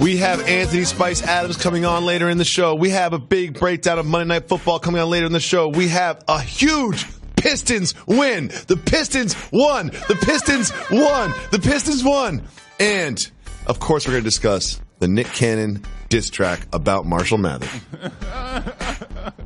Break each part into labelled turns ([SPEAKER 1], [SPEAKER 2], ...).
[SPEAKER 1] We have Anthony Spice Adams coming on later in the show. We have a big breakdown of Monday Night Football coming on later in the show. We have a huge Pistons win. The Pistons won. The Pistons won. The Pistons won. And, of course, we're going to discuss the Nick Cannon diss track about Marshall Mathers.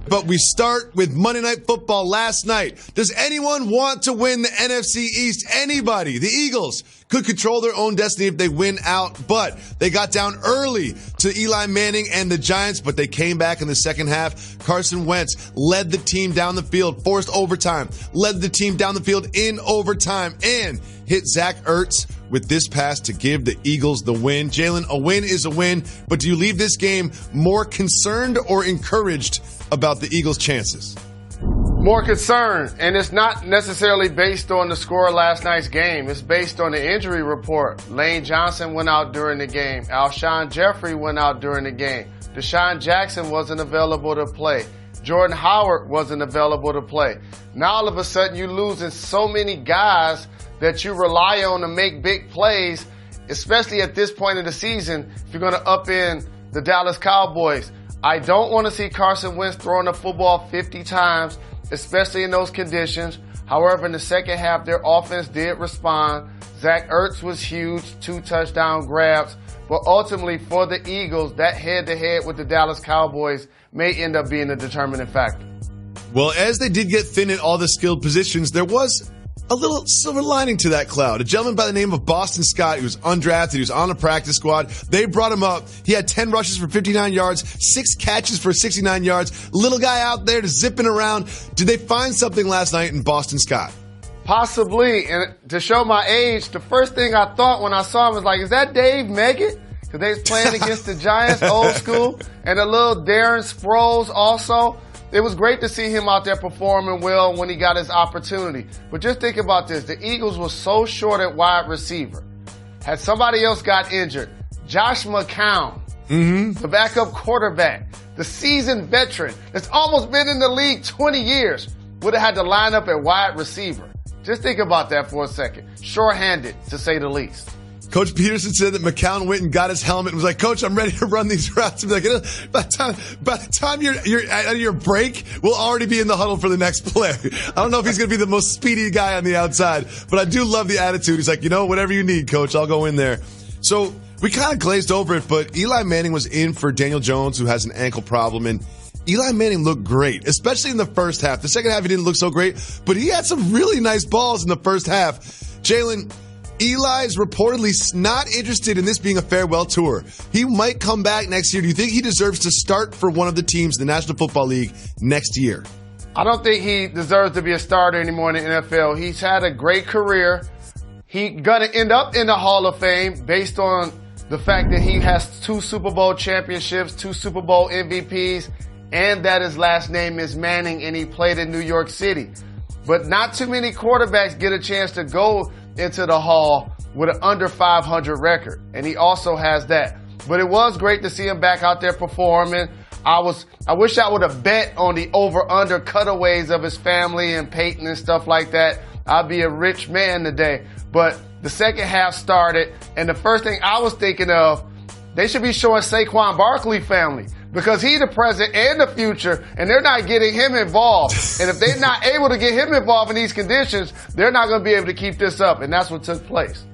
[SPEAKER 1] But we start with Monday Night Football last night. Does anyone want to win the NFC East? Anybody? The Eagles could control their own destiny if they win out, but they got down early to Eli Manning and the Giants, but they came back in the second half. Carson Wentz led the team down the field, forced overtime, led the team down the field in overtime, and hit Zach Ertz with this pass to give the Eagles the win. Jalen, a win is a win, but do you leave this game more concerned or encouraged about the Eagles' chances?
[SPEAKER 2] More concerned, and it's not necessarily based on the score of last night's game. It's based on the injury report. Lane Johnson went out during the game. Alshon Jeffrey went out during the game. Deshaun Jackson wasn't available to play. Jordan Howard wasn't available to play. Now all of a sudden you're losing so many guys that you rely on to make big plays, especially at this point in the season if you're going to upend the Dallas Cowboys. I don't want to see Carson Wentz throwing the football 50 times, especially in those conditions. However, in the second half, their offense did respond. Zach Ertz was huge, 2 touchdown grabs. But ultimately, for the Eagles, that head-to-head with the Dallas Cowboys may end up being a determining factor.
[SPEAKER 1] Well, as they did get thin in all the skilled positions, there was a little silver lining to that cloud. A gentleman by the name of Boston Scott, he was undrafted, he was on a practice squad. They brought him up. He had 10 rushes for 59 yards, 6 catches for 69 yards. Little guy out there just zipping around. Did they find something last night in Boston Scott?
[SPEAKER 2] Possibly. And to show my age, the first thing I thought when I saw him was like, is that Dave Meggett? Because they was playing against the Giants, old school, and a little Darren Sproles also. It was great to see him out there performing well when he got his opportunity. But just think about this. The Eagles were so short at wide receiver. Had somebody else got injured, Josh McCown, the backup quarterback, the seasoned veteran that's almost been in the league 20 years, would have had to line up at wide receiver. Just think about that for a second. Short-handed, to say the least.
[SPEAKER 1] Coach Peterson said that McCown went and got his helmet and was like, Coach, I'm ready to run these routes. And be like, by the time you're out of your break, we'll already be in the huddle for the next play. I don't know if he's going to be the most speedy guy on the outside, but I do love the attitude. He's like, whatever you need, Coach, I'll go in there. So we kind of glazed over it, but Eli Manning was in for Daniel Jones, who has an ankle problem, and Eli Manning looked great, especially in the first half. The second half, he didn't look so great, but he had some really nice balls in the first half. Jalen, Eli is reportedly not interested in this being a farewell tour. He might come back next year. Do you think he deserves to start for one of the teams in the National Football League next year?
[SPEAKER 2] I don't think he deserves to be a starter anymore in the NFL. He's had a great career. He's going to end up in the Hall of Fame based on the fact that he has 2 Super Bowl championships, 2 Super Bowl MVPs, and that his last name is Manning, and he played in New York City. But not too many quarterbacks get a chance to go into the Hall with an under 500 record, and he also has that. But it was great to see him back out there performing. I wish I would have bet on the over-under cutaways of his family and Peyton and stuff like that. I'd be a rich man today. But the second half started, and the first thing I was thinking of, they should be showing Saquon Barkley family, because he's the present and the future, and they're not getting him involved. And if they're not able to get him involved in these conditions, they're not going to be able to keep this up, and that's what took place.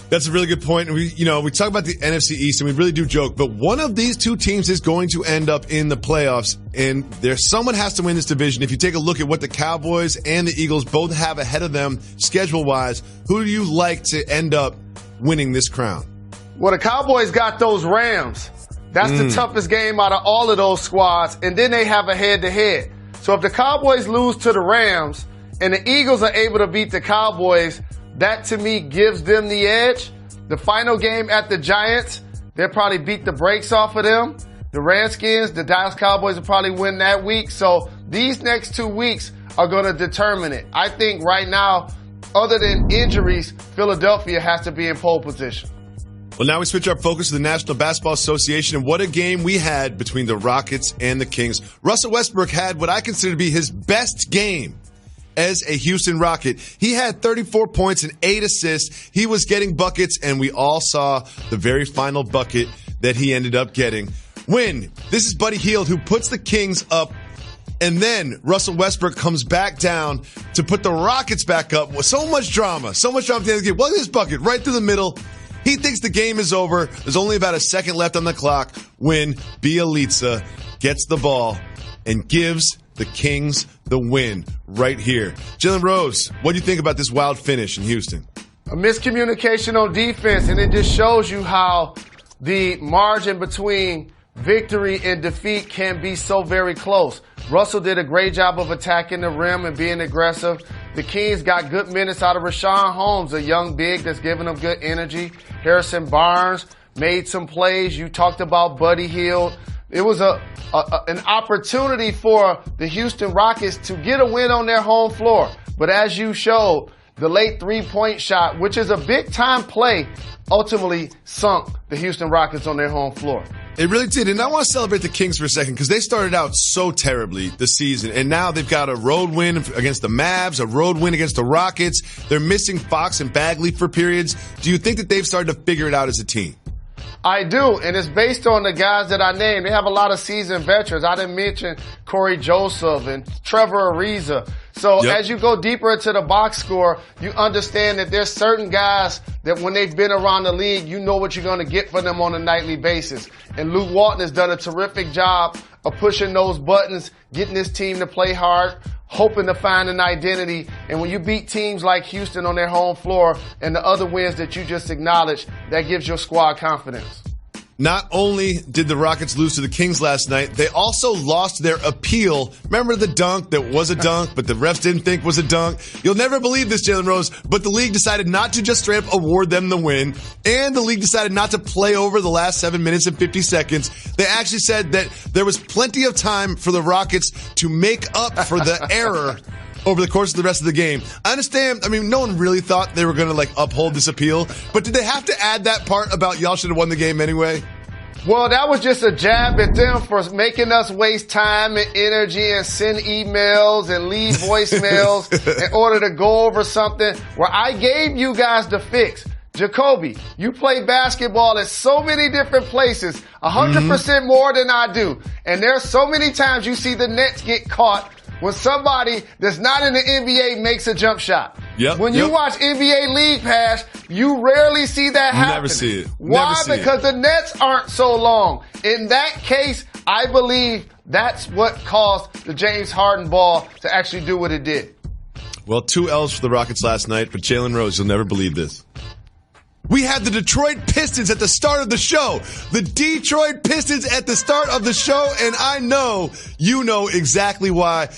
[SPEAKER 1] That's a really good point. We talk about the NFC East, and we really do joke, but one of these 2 teams is going to end up in the playoffs, and someone has to win this division. If you take a look at what the Cowboys and the Eagles both have ahead of them schedule-wise, who do you like to end up winning this crown?
[SPEAKER 2] Well, the Cowboys got those Rams. That's the toughest game out of all of those squads, and then they have a head-to-head. So if the Cowboys lose to the Rams and the Eagles are able to beat the Cowboys, that to me gives them the edge. The final game at the Giants, they'll probably beat the brakes off of them. The Redskins, the Dallas Cowboys will probably win that week. So these next 2 weeks are going to determine it. I think right now, other than injuries, Philadelphia has to be in pole position.
[SPEAKER 1] Well, now we switch our focus to the National Basketball Association, and what a game we had between the Rockets and the Kings. Russell Westbrook had what I consider to be his best game as a Houston Rocket. He had 34 points and 8 assists. He was getting buckets, and we all saw the very final bucket that he ended up getting. Win. This is Buddy Hield who puts the Kings up, and then Russell Westbrook comes back down to put the Rockets back up with so much drama at the end of the game. Look at this bucket right through the middle. He thinks the game is over. There's only about a second left on the clock when Bjelica gets the ball and gives the Kings the win right here. Jalen Rose, what do you think about this wild finish in Houston?
[SPEAKER 2] A miscommunication on defense, and it just shows you how the margin between victory and defeat can be so very close. Russell did a great job of attacking the rim and being aggressive. The Kings got good minutes out of Rashawn Holmes, a young big that's giving them good energy. Harrison Barnes made some plays. You talked about Buddy Hield. It was an opportunity for the Houston Rockets to get a win on their home floor. But as you showed, the late three-point shot, which is a big-time play, ultimately sunk the Houston Rockets on their home floor.
[SPEAKER 1] It really did. And I want to celebrate the Kings for a second because they started out so terribly this season. And now they've got a road win against the Mavs, a road win against the Rockets. They're missing Fox and Bagley for periods. Do you think that they've started to figure it out as a team?
[SPEAKER 2] I do, and it's based on the guys that I named. They have a lot of seasoned veterans. I didn't mention Corey Joseph and Trevor Ariza. So as you go deeper into the box score, you understand that there's certain guys that when they've been around the league, you know what you're going to get from them on a nightly basis. And Luke Walton has done a terrific job of pushing those buttons, getting this team to play hard, hoping to find an identity. And when you beat teams like Houston on their home floor and the other wins that you just acknowledged, that gives your squad confidence.
[SPEAKER 1] Not only did the Rockets lose to the Kings last night, they also lost their appeal. Remember the dunk that was a dunk, but the refs didn't think was a dunk? You'll never believe this, Jalen Rose, but the league decided not to just straight up award them the win, and the league decided not to play over the last 7 minutes and 50 seconds. They actually said that there was plenty of time for the Rockets to make up for the error over the course of the rest of the game. I understand. I mean, no one really thought they were going to uphold this appeal, but did they have to add that part about y'all should have won the game anyway?
[SPEAKER 2] Well, that was just a jab at them for making us waste time and energy and send emails and leave voicemails in order to go over something where I gave you guys the fix. Jacoby, you play basketball at so many different places, 100% more than I do. And there's so many times you see the Nets get caught when somebody that's not in the NBA makes a jump shot. When you watch NBA League Pass, you rarely see that happen.
[SPEAKER 1] Never see it.
[SPEAKER 2] Why? Because the nets aren't so long. In that case, I believe that's what caused the James Harden ball to actually do what it did.
[SPEAKER 1] Well, 2 L's for the Rockets last night, but Jalen Rose, you'll never believe this. We had the Detroit Pistons at the start of the show. The Detroit Pistons at the start of the show, and I know you know exactly why.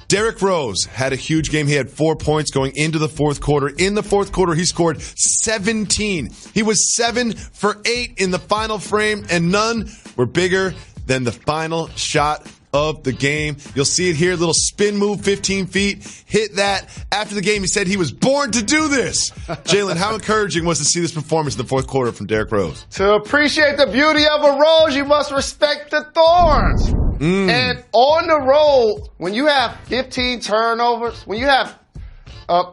[SPEAKER 1] Derrick Rose had a huge game. He had 4 points going into the fourth quarter. In the fourth quarter, he scored 17. He was 7 for 8 in the final frame, and none were bigger than the final shot of the game. You'll see it here, little spin move, 15 feet, hit that. After the game, he said he was born to do this. Jalen, how encouraging was to see this performance in the fourth quarter from Derrick Rose?
[SPEAKER 2] To appreciate the beauty of a rose, you must respect the thorns. And on the road, when you have 15 turnovers, when you have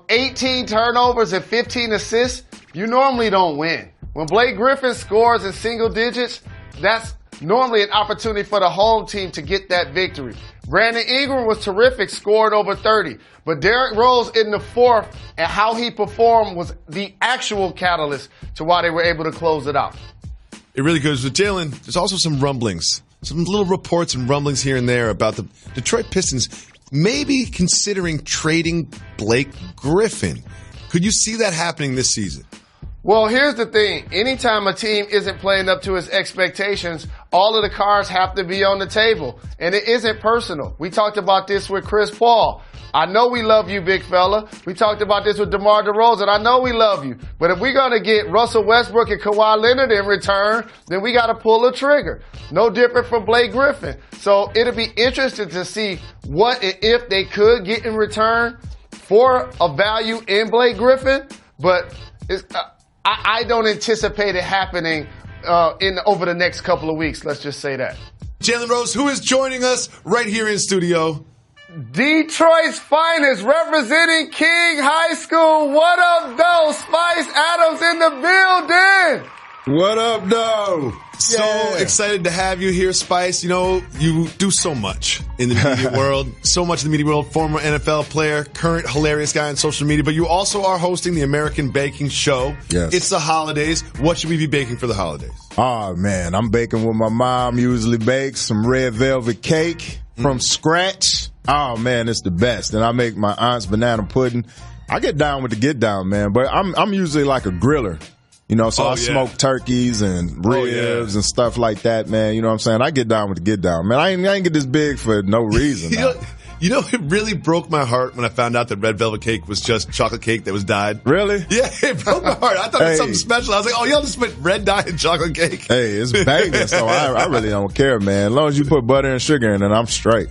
[SPEAKER 2] 18 turnovers and 15 assists, you normally don't win. When Blake Griffin scores in single digits, that's normally an opportunity for the home team to get that victory. Brandon Ingram was terrific, scored over 30. But Derrick Rose in the fourth and how he performed was the actual catalyst to why they were able to close it out.
[SPEAKER 1] It really goes with Jalen. There's also some rumblings. Some little reports and rumblings here and there about the Detroit Pistons maybe considering trading Blake Griffin. Could you see that happening this season?
[SPEAKER 2] Well, here's the thing. Anytime a team isn't playing up to its expectations, all of the cards have to be on the table. And it isn't personal. We talked about this with Chris Paul. I know we love you, big fella. We talked about this with DeMar DeRozan. I know we love you. But if we're going to get Russell Westbrook and Kawhi Leonard in return, then we got to pull the trigger. No different from Blake Griffin. So it'll be interesting to see what and if they could get in return for a value in Blake Griffin. But I don't anticipate it happening over the next couple of weeks. Let's just say that.
[SPEAKER 1] Jalen Rose, who is joining us right here in studio?
[SPEAKER 2] Detroit's finest, representing King High School. What up, though? Spice Adams in the building.
[SPEAKER 3] What up, though?
[SPEAKER 1] So excited to have you here, Spice. You know, you do so much in the media world. So much in the media world. Former NFL player, current hilarious guy on social media. But you also are hosting the American Baking Show.
[SPEAKER 3] Yes.
[SPEAKER 1] It's the holidays. What should we be baking for the holidays?
[SPEAKER 3] Oh, man. I'm baking what my mom usually bakes. Some red velvet cake from scratch. Oh, man, it's the best. And I make my aunt's banana pudding. I get down with the get down, man. But I'm usually like a griller. You know, so I smoke turkeys and ribs and stuff like that, man. You know what I'm saying? I get down with the get down, man. I ain't get this big for no reason.
[SPEAKER 1] You know, it really broke my heart when I found out that red velvet cake was just chocolate cake that was dyed.
[SPEAKER 3] Really?
[SPEAKER 1] Yeah, it broke my heart. I thought it was something special. I was like, oh, y'all just put red dye in chocolate cake.
[SPEAKER 3] Hey, it's banging, so I really don't care, man. As long as you put butter and sugar in it, I'm straight.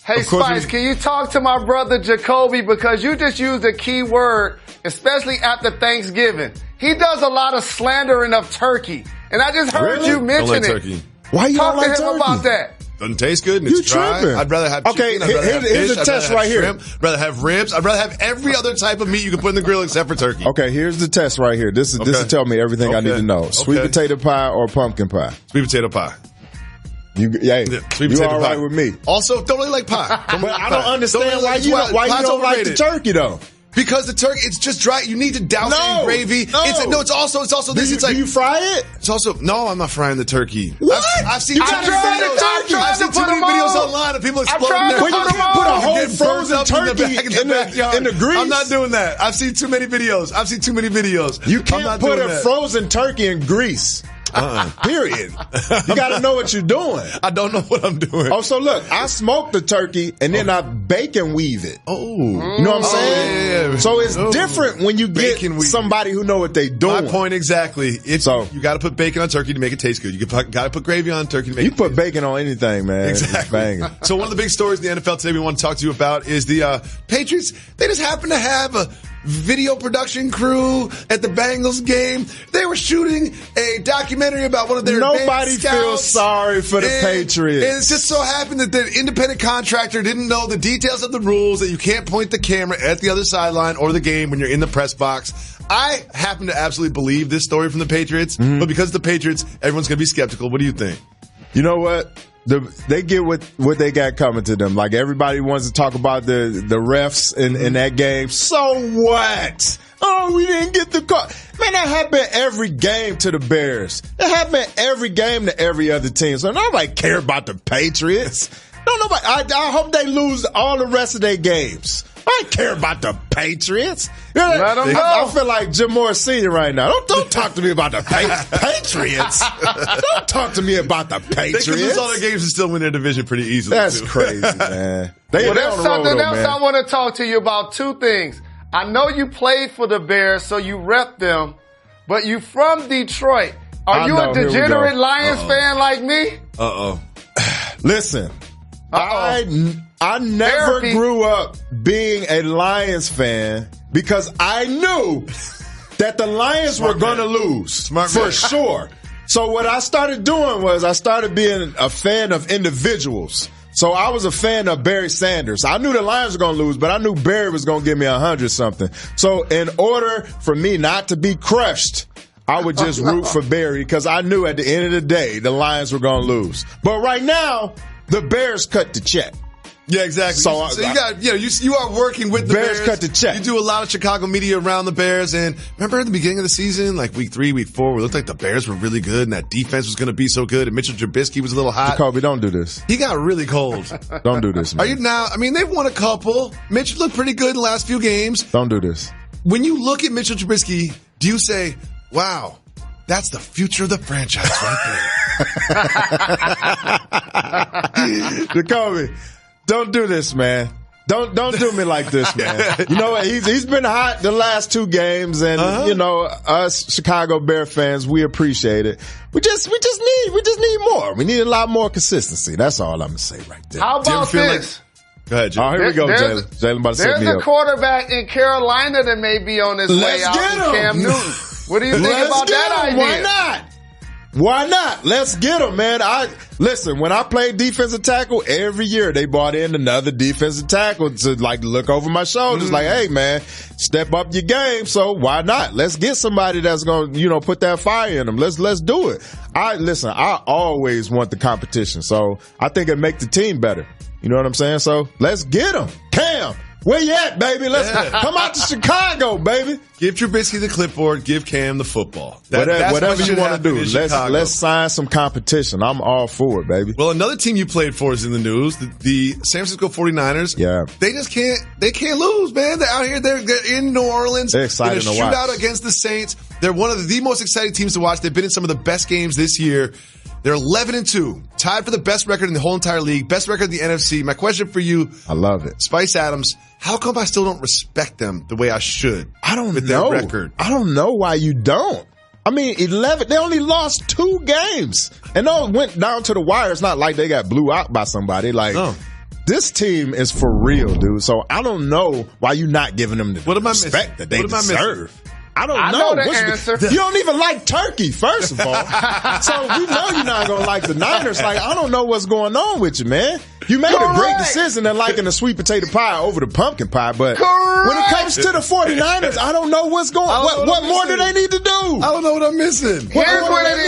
[SPEAKER 2] Hey, Spice, can you talk to my brother Jacoby? Because you just used a key word, especially after Thanksgiving. He does a lot of slandering of turkey. And I just heard you mention it.
[SPEAKER 1] Turkey.
[SPEAKER 3] Why you
[SPEAKER 2] Talk
[SPEAKER 3] don't like
[SPEAKER 2] to him
[SPEAKER 3] turkey?
[SPEAKER 2] about that.
[SPEAKER 1] Doesn't taste good and it's dry.
[SPEAKER 3] Tripping.
[SPEAKER 1] I'd rather have chicken. I'd rather have
[SPEAKER 3] here's
[SPEAKER 1] fish.
[SPEAKER 3] a test right here.
[SPEAKER 1] Shrimp. I'd rather have ribs. I'd rather have every other type of meat you can put in the grill except for turkey.
[SPEAKER 3] Okay, here's the test right here. This will tell me everything I need to know. Sweet potato pie or pumpkin pie?
[SPEAKER 1] Sweet potato pie.
[SPEAKER 3] You all right with me.
[SPEAKER 1] Also, don't really like pie.
[SPEAKER 3] But I don't understand why you don't like the turkey though.
[SPEAKER 1] Because the turkey, it's just dry. You need to douse it in gravy. It's also this. It's like,
[SPEAKER 3] do you fry it?
[SPEAKER 1] It's also, no, I'm not frying the turkey.
[SPEAKER 3] What?
[SPEAKER 1] I've seen too many videos. I've seen too many videos online of people exploding their
[SPEAKER 3] Well, you can put a whole frozen turkey in the grease.
[SPEAKER 1] I'm not doing that. I've seen too many videos.
[SPEAKER 3] You can't put a frozen turkey in grease. Period. You got to know what you're doing.
[SPEAKER 1] I don't know what I'm doing.
[SPEAKER 3] Oh, so look, I smoke the turkey and then I bacon weave it.
[SPEAKER 1] Oh,
[SPEAKER 3] you know what I'm saying?
[SPEAKER 1] Yeah.
[SPEAKER 3] So it's different when you get somebody who know what they doing.
[SPEAKER 1] My point exactly. You got to put bacon on turkey to make it taste good. You got to put gravy on turkey to make it taste good.
[SPEAKER 3] You put bacon on anything, man.
[SPEAKER 1] Exactly. So one of the big stories in the NFL today we want to talk to you about is the Patriots. They just happen to have a video production crew at the Bengals game. They were shooting a documentary about one of their
[SPEAKER 3] Nobody feels sorry for the Patriots.
[SPEAKER 1] And it just so happened that the independent contractor didn't know the details of the rules, that you can't point the camera at the other sideline or the game when you're in the press box. I happen to absolutely believe this story from the Patriots, but because of the Patriots, everyone's going to be skeptical. What do you think?
[SPEAKER 3] You know what? They get what they got coming to them. Like, everybody wants to talk about the refs in that game. So what? Oh, we didn't get the call. Man, that happened every game to the Bears. That happened every game to every other team. So nobody care about the Patriots. Nobody. I hope they lose all the rest of their games. I don't care about the Patriots.
[SPEAKER 2] Let them go.
[SPEAKER 3] I feel like Jim Morris Sr. right now. Don't talk to me about the Patriots. Don't talk to me about the Patriots.
[SPEAKER 1] They can lose all their games and still win their division pretty easily.
[SPEAKER 3] That's crazy, man.
[SPEAKER 2] There's something else I want to talk to you about. Two things. I know you played for the Bears, so you rep them, but you from Detroit. Are you a degenerate Lions fan like me?
[SPEAKER 3] Listen, I never grew up being a Lions fan because I knew that the Lions were going to lose for sure. So what I started doing was I started being a fan of individuals. So I was a fan of Barry Sanders. I knew the Lions were going to lose, but I knew Barry was going to give me 100-something. So in order for me not to be crushed, I would just root for Barry because I knew at the end of the day the Lions were going to lose. But right now, the Bears cut the check.
[SPEAKER 1] Yeah, exactly. So you got, you are working with the Bears.
[SPEAKER 3] Cut the check.
[SPEAKER 1] You do a lot of Chicago media around the Bears. And remember at the beginning of the season, like week 3, week 4, it looked like the Bears were really good and that defense was going to be so good and Mitchell Trubisky was a little hot.
[SPEAKER 3] Jacoby, don't do this.
[SPEAKER 1] He got really cold.
[SPEAKER 3] Don't do this, man.
[SPEAKER 1] Are you now? I mean, they've won a couple. Mitch looked pretty good in the last few games.
[SPEAKER 3] Don't do this.
[SPEAKER 1] When you look at Mitchell Trubisky, do you say, wow, that's the future of the franchise right there?
[SPEAKER 3] Jacoby, don't do this, man. Don't do me like this, man. You know what? He's been hot the last 2 games, and us Chicago Bear fans, we appreciate it. We just need more. We need a lot more consistency. That's all I'm gonna say right there.
[SPEAKER 2] How about this?
[SPEAKER 1] Go ahead, Jalen.
[SPEAKER 3] Here we go, Jalen. Jalen about to set me up.
[SPEAKER 2] There's a quarterback in Carolina that may be on his way out. Cam Newton. What do you think about that idea?
[SPEAKER 3] Why not? Why not? Let's get them, man. Listen, when I played defensive tackle, every year they brought in another defensive tackle to like look over my shoulders like, hey, man, step up your game. So why not? Let's get somebody that's going to, put that fire in them. Let's do it. I always want the competition. So I think it make the team better. You know what I'm saying? So let's get them. Cam, where you at, baby? Let's come out to Chicago, baby.
[SPEAKER 1] Give Trubisky the clipboard. Give Cam the football.
[SPEAKER 3] Whatever you want to do. Let's sign some competition. I'm all for it, baby.
[SPEAKER 1] Well, another team you played for is in the news. The San Francisco 49ers.
[SPEAKER 3] Yeah.
[SPEAKER 1] They just can't lose, man. They're out here. They're in New Orleans.
[SPEAKER 3] They're excited to watch.
[SPEAKER 1] Shootout against the Saints. They're one of the most exciting teams to watch. They've been in some of the best games this year. They're 11-2, tied for the best record in the whole entire league, best record in the NFC. My question for you,
[SPEAKER 3] I love it,
[SPEAKER 1] Spice Adams, how come I still don't respect them the way I should?
[SPEAKER 3] I don't
[SPEAKER 1] with
[SPEAKER 3] know.
[SPEAKER 1] Their record.
[SPEAKER 3] I don't know why you don't. I mean, 11. They only lost 2 games, and those went down to the wire. It's not like they got blew out by somebody. This team is for real, dude. So I don't know why you not giving them the respect that they deserve. I don't know.
[SPEAKER 2] The answer.
[SPEAKER 3] You don't even like turkey, first of all. So we know you're not going to like the Niners. I don't know what's going on with you, man. You made a great decision in liking the sweet potato pie over the pumpkin pie, but when it comes to the 49ers, I don't know what's going on. What more do they need to do?
[SPEAKER 1] I don't know what I'm missing.
[SPEAKER 2] Here's what it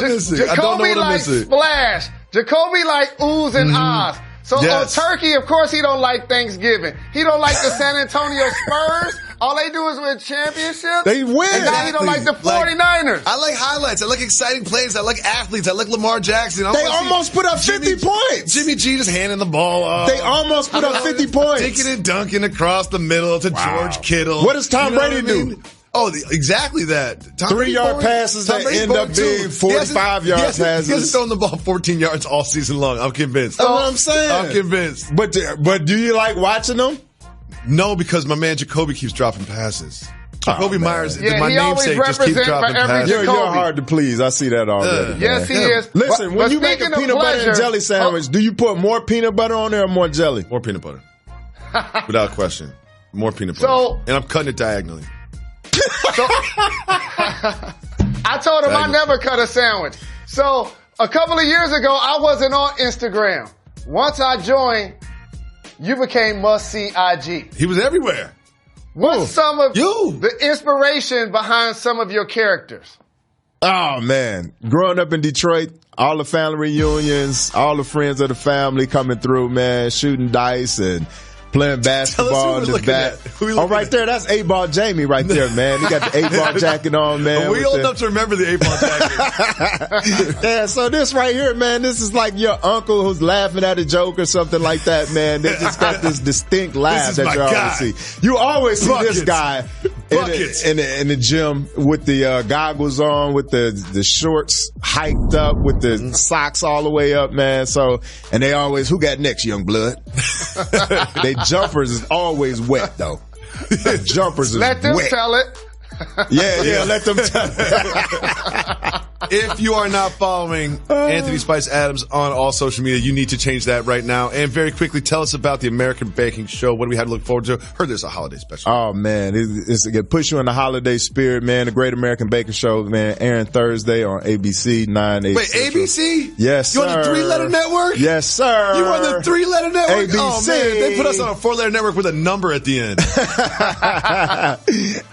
[SPEAKER 2] is. Jacoby like splash. Jacoby like oohs and ahs. So on turkey, of course, he don't like Thanksgiving. He don't like the San Antonio Spurs. All they do is win championships.
[SPEAKER 3] They win.
[SPEAKER 2] And now he don't like the 49ers.
[SPEAKER 1] I like highlights. I like exciting plays. I like athletes. I like Lamar Jackson.
[SPEAKER 3] They almost put up 50 points.
[SPEAKER 1] Jimmy G just handing the ball off.
[SPEAKER 3] They almost put up 50 points.
[SPEAKER 1] Dinking and dunking across the middle to George Kittle.
[SPEAKER 3] What does Tom Brady do?
[SPEAKER 1] Oh, exactly that.
[SPEAKER 3] 3-yard passes that end up being 45-yard passes.
[SPEAKER 1] He hasn't thrown the ball 14 yards all season long. I'm convinced.
[SPEAKER 3] That's what I'm saying.
[SPEAKER 1] I'm convinced.
[SPEAKER 3] But do you like watching them?
[SPEAKER 1] No, because my man Jacoby keeps dropping passes. Jacoby Myers, my
[SPEAKER 2] he
[SPEAKER 1] namesake, just keeps dropping passes.
[SPEAKER 3] You're hard to please. I see that already.
[SPEAKER 2] Yes, he is.
[SPEAKER 3] Listen, when you make a peanut butter and jelly sandwich, do you put more peanut butter on there or more jelly?
[SPEAKER 1] More peanut butter. Without question. More peanut butter. And I'm cutting it diagonally.
[SPEAKER 2] So, I told him I never cut a sandwich. So a couple of years ago, I wasn't on Instagram. Once I joined, you became must-see IG.
[SPEAKER 1] He was everywhere.
[SPEAKER 2] What's some of the inspiration behind some of your characters?
[SPEAKER 3] Oh, man. Growing up in Detroit, all the family reunions, all the friends of the family coming through, man, shooting dice and playing basketball in the back. Oh, right there. That's 8-Ball Jamie right there, man. He got the 8-ball jacket on, man.
[SPEAKER 1] We old enough to remember the 8-ball jacket.
[SPEAKER 3] Yeah, so this right here, man, this is like your uncle who's laughing at a joke or something like that, man. They just got this distinct laugh that you always see. You always see this guy in the gym with the goggles on, with the shorts hiked up, with the socks all the way up, man. So, and they always, who got next, young blood? They jumpers is always wet, though. Jumpers is wet.
[SPEAKER 2] Let them tell it.
[SPEAKER 3] Yeah, let them tell it.
[SPEAKER 1] If you are not following Anthony Spice Adams on all social media, you need to change that right now. And very quickly, tell us about the American Baking Show. What do we have to look forward to? Heard there's a holiday special.
[SPEAKER 3] Oh, man. It's to push you in the holiday spirit, man. The Great American Baking Show, man, airing Thursday on ABC 9, 8.
[SPEAKER 1] Wait, ABC?
[SPEAKER 3] Yes, sir.
[SPEAKER 1] You on the 3-letter network?
[SPEAKER 3] Yes, sir.
[SPEAKER 1] You on the 3-letter network?
[SPEAKER 3] ABC.
[SPEAKER 1] Oh, man. They put us on a 4-letter network with a number at the end.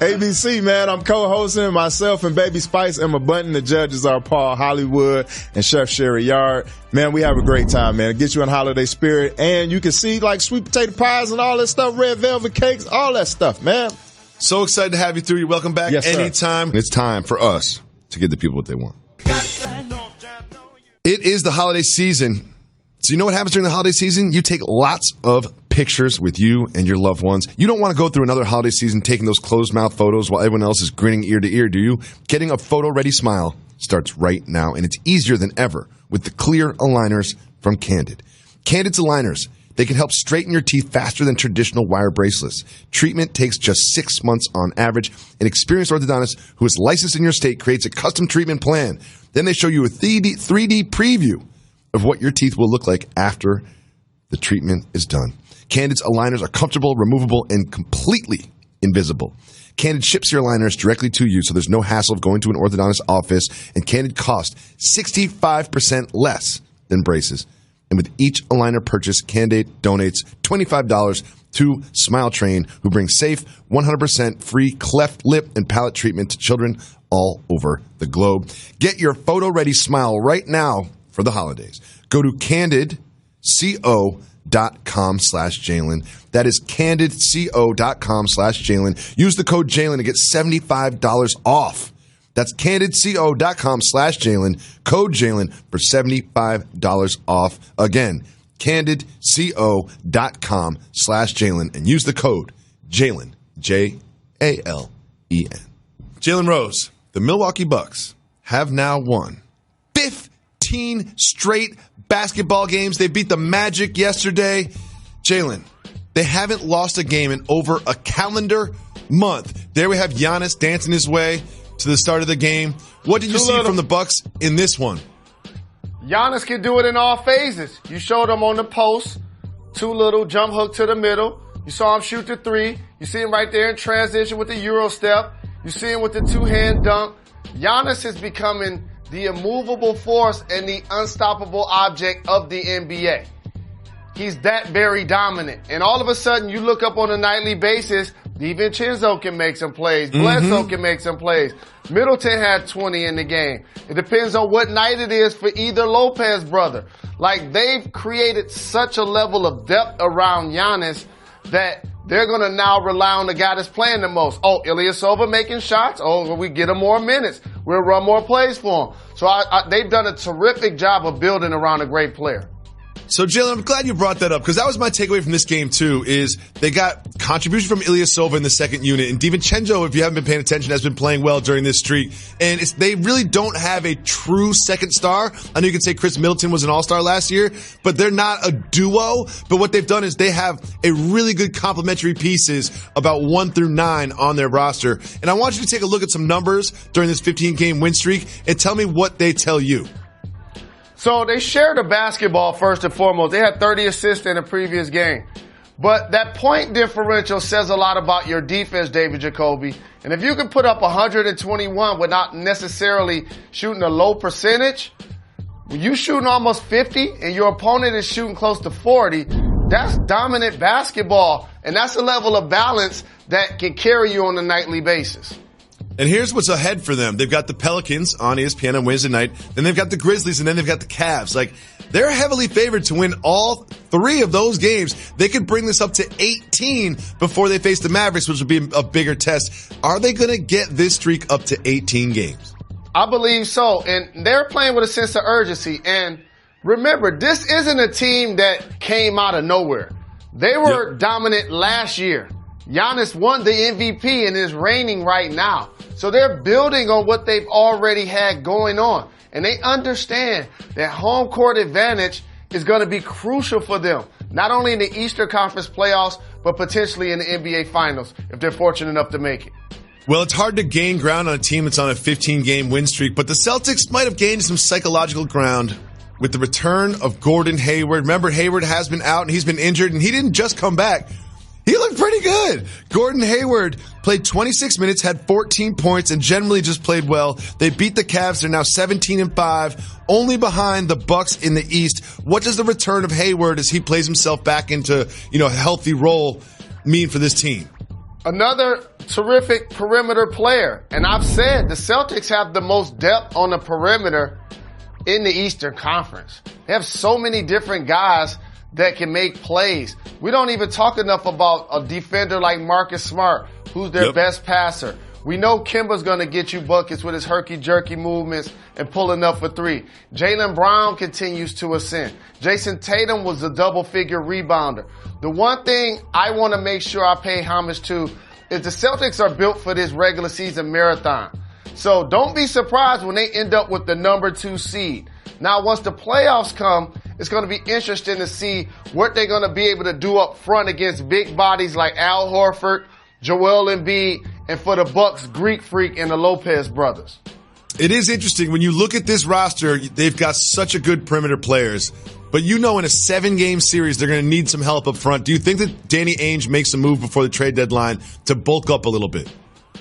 [SPEAKER 3] ABC, man. I'm co-hosting. Myself and Baby Spice, Emma Bunton. The judges are Paul Hollywood and Chef Sherry Yard. Man, we have a great time, man. It gets you in holiday spirit. And you can see like sweet potato pies and all that stuff, red velvet cakes, all that stuff, man.
[SPEAKER 1] So excited to have you through. You're welcome back anytime. It's time for us to give the people what they want. It is the holiday season. So you know what happens during the holiday season? You take lots of pictures with you and your loved ones. You don't want to go through another holiday season taking those closed-mouth photos while everyone else is grinning ear to ear, do you? Getting a photo-ready smile starts right now, and it's easier than ever with the clear aligners from Candid. Candid's aligners, they can help straighten your teeth faster than traditional wire bracelets. Treatment takes just 6 months on average. An experienced orthodontist who is licensed in your state creates a custom treatment plan. Then they show you a 3D preview of what your teeth will look like after the treatment is done. Candid's aligners are comfortable, removable, and completely invisible. Candid ships your aligners directly to you, so there's no hassle of going to an orthodontist office, and Candid cost 65% less than braces. And with each aligner purchase, Candid donates $25 to Smile Train, who brings safe, 100% free cleft lip and palate treatment to children all over the globe. Get your photo-ready smile right now for the holidays. Go to candidco.com/Jalen. That is candidco.com/Jalen. Use the code Jalen to get $75 off. That's candidco.com/Jalen. Code Jalen for $75 off. Again, candidco.com/Jalen, and use the code Jalen, Jalen. Jalen Rose, the Milwaukee Bucks have now won 15 straight basketball games. They beat the Magic yesterday. Jalen, they haven't lost a game in over a calendar month. There we have Giannis dancing his way to the start of the game. What did you see from the Bucks in this one?
[SPEAKER 2] Giannis can do it in all phases. You showed him on the post, too little, jump hook to the middle. You saw him shoot the three. You see him right there in transition with the Euro step. You see him with the two-hand dunk. Giannis is becoming the immovable force and the unstoppable object of the NBA. He's that very dominant. And all of a sudden, you look up on a nightly basis, DiVincenzo can make some plays. Bledsoe can make some plays. Middleton had 20 in the game. It depends on what night it is for either Lopez brother. Like, they've created such a level of depth around Giannis that they're going to now rely on the guy that's playing the most. Oh, Ilyasova making shots. Oh, we get him more minutes. We'll run more plays for him. So they've done a terrific job of building around a great player.
[SPEAKER 1] So, Jalen, I'm glad you brought that up, because that was my takeaway from this game, too, is they got contribution from Ilyasova in the second unit. And DiVincenzo, if you haven't been paying attention, has been playing well during this streak. And they really don't have a true second star. I know you can say Chris Middleton was an all-star last year, but they're not a duo. But what they've done is they have a really good complementary pieces about 1 through 9 on their roster. And I want you to take a look at some numbers during this 15-game win streak and tell me what they tell you.
[SPEAKER 2] So they shared the basketball first and foremost. They had 30 assists in the previous game. But that point differential says a lot about your defense, David Jacoby. And if you can put up 121 without necessarily shooting a low percentage, when you shooting almost 50 and your opponent is shooting close to 40, that's dominant basketball. And that's a level of balance that can carry you on a nightly basis.
[SPEAKER 1] And here's what's ahead for them. They've got the Pelicans on ESPN on Wednesday night. Then they've got the Grizzlies, and then they've got the Cavs. Like, they're heavily favored to win all 3 of those games. They could bring this up to 18 before they face the Mavericks, which would be a bigger test. Are they going to get this streak up to 18 games?
[SPEAKER 2] I believe so. And they're playing with a sense of urgency. And remember, this isn't a team that came out of nowhere. They were dominant last year. Giannis won the MVP and is reigning right now. So they're building on what they've already had going on. And they understand that home court advantage is going to be crucial for them, not only in the Eastern Conference playoffs, but potentially in the NBA Finals if they're fortunate enough to make it.
[SPEAKER 1] Well, it's hard to gain ground on a team that's on a 15-game win streak, but the Celtics might have gained some psychological ground with the return of Gordon Hayward. Remember, Hayward has been out and he's been injured, and he didn't just come back. He looked pretty good. Gordon Hayward played 26 minutes, had 14 points, and generally just played well. They beat the Cavs. They're now 17-5, only behind the Bucks in the East. What does the return of Hayward, as he plays himself back into, a healthy role, mean for this team?
[SPEAKER 2] Another terrific perimeter player. And I've said the Celtics have the most depth on the perimeter in the Eastern Conference. They have so many different guys that can make plays. We don't even talk enough about a defender like Marcus Smart, who's their best passer. We know Kemba's going to get you buckets with his herky-jerky movements and pulling up for 3. Jaylen Brown continues to ascend. Jason Tatum was a double-figure rebounder. The one thing I want to make sure I pay homage to is the Celtics are built for this regular season marathon. So don't be surprised when they end up with the number 2 seed. Now, once the playoffs come, it's going to be interesting to see what they're going to be able to do up front against big bodies like Al Horford, Joel Embiid, and for the Bucks, Greek Freak and the Lopez brothers.
[SPEAKER 1] It is interesting. When you look at this roster, they've got such a good perimeter players. But in a 7-game series, they're going to need some help up front. Do you think that Danny Ainge makes a move before the trade deadline to bulk up a little bit?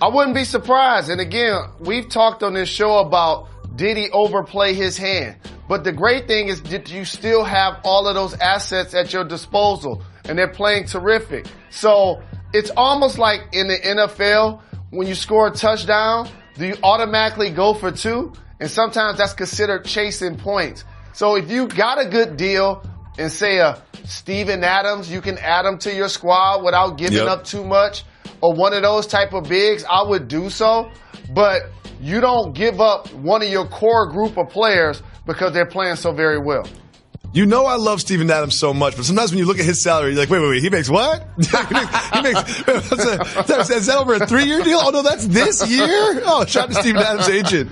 [SPEAKER 2] I wouldn't be surprised. And again, we've talked on this show about did he overplay his hand? But the great thing is that you still have all of those assets at your disposal, and they're playing terrific. So it's almost like in the NFL, when you score a touchdown, do you automatically go for 2? And sometimes that's considered chasing points. So if you got a good deal and say a Steven Adams, you can add him to your squad without giving up too much, or one of those type of bigs, I would do so. But you don't give up one of your core group of players because they're playing so very well.
[SPEAKER 1] You know I love Steven Adams so much, but sometimes when you look at his salary, you're like, wait, he makes what? he makes is that over a 3-year deal? Oh, no, that's this year? Oh, shout out to Steven Adams' agent.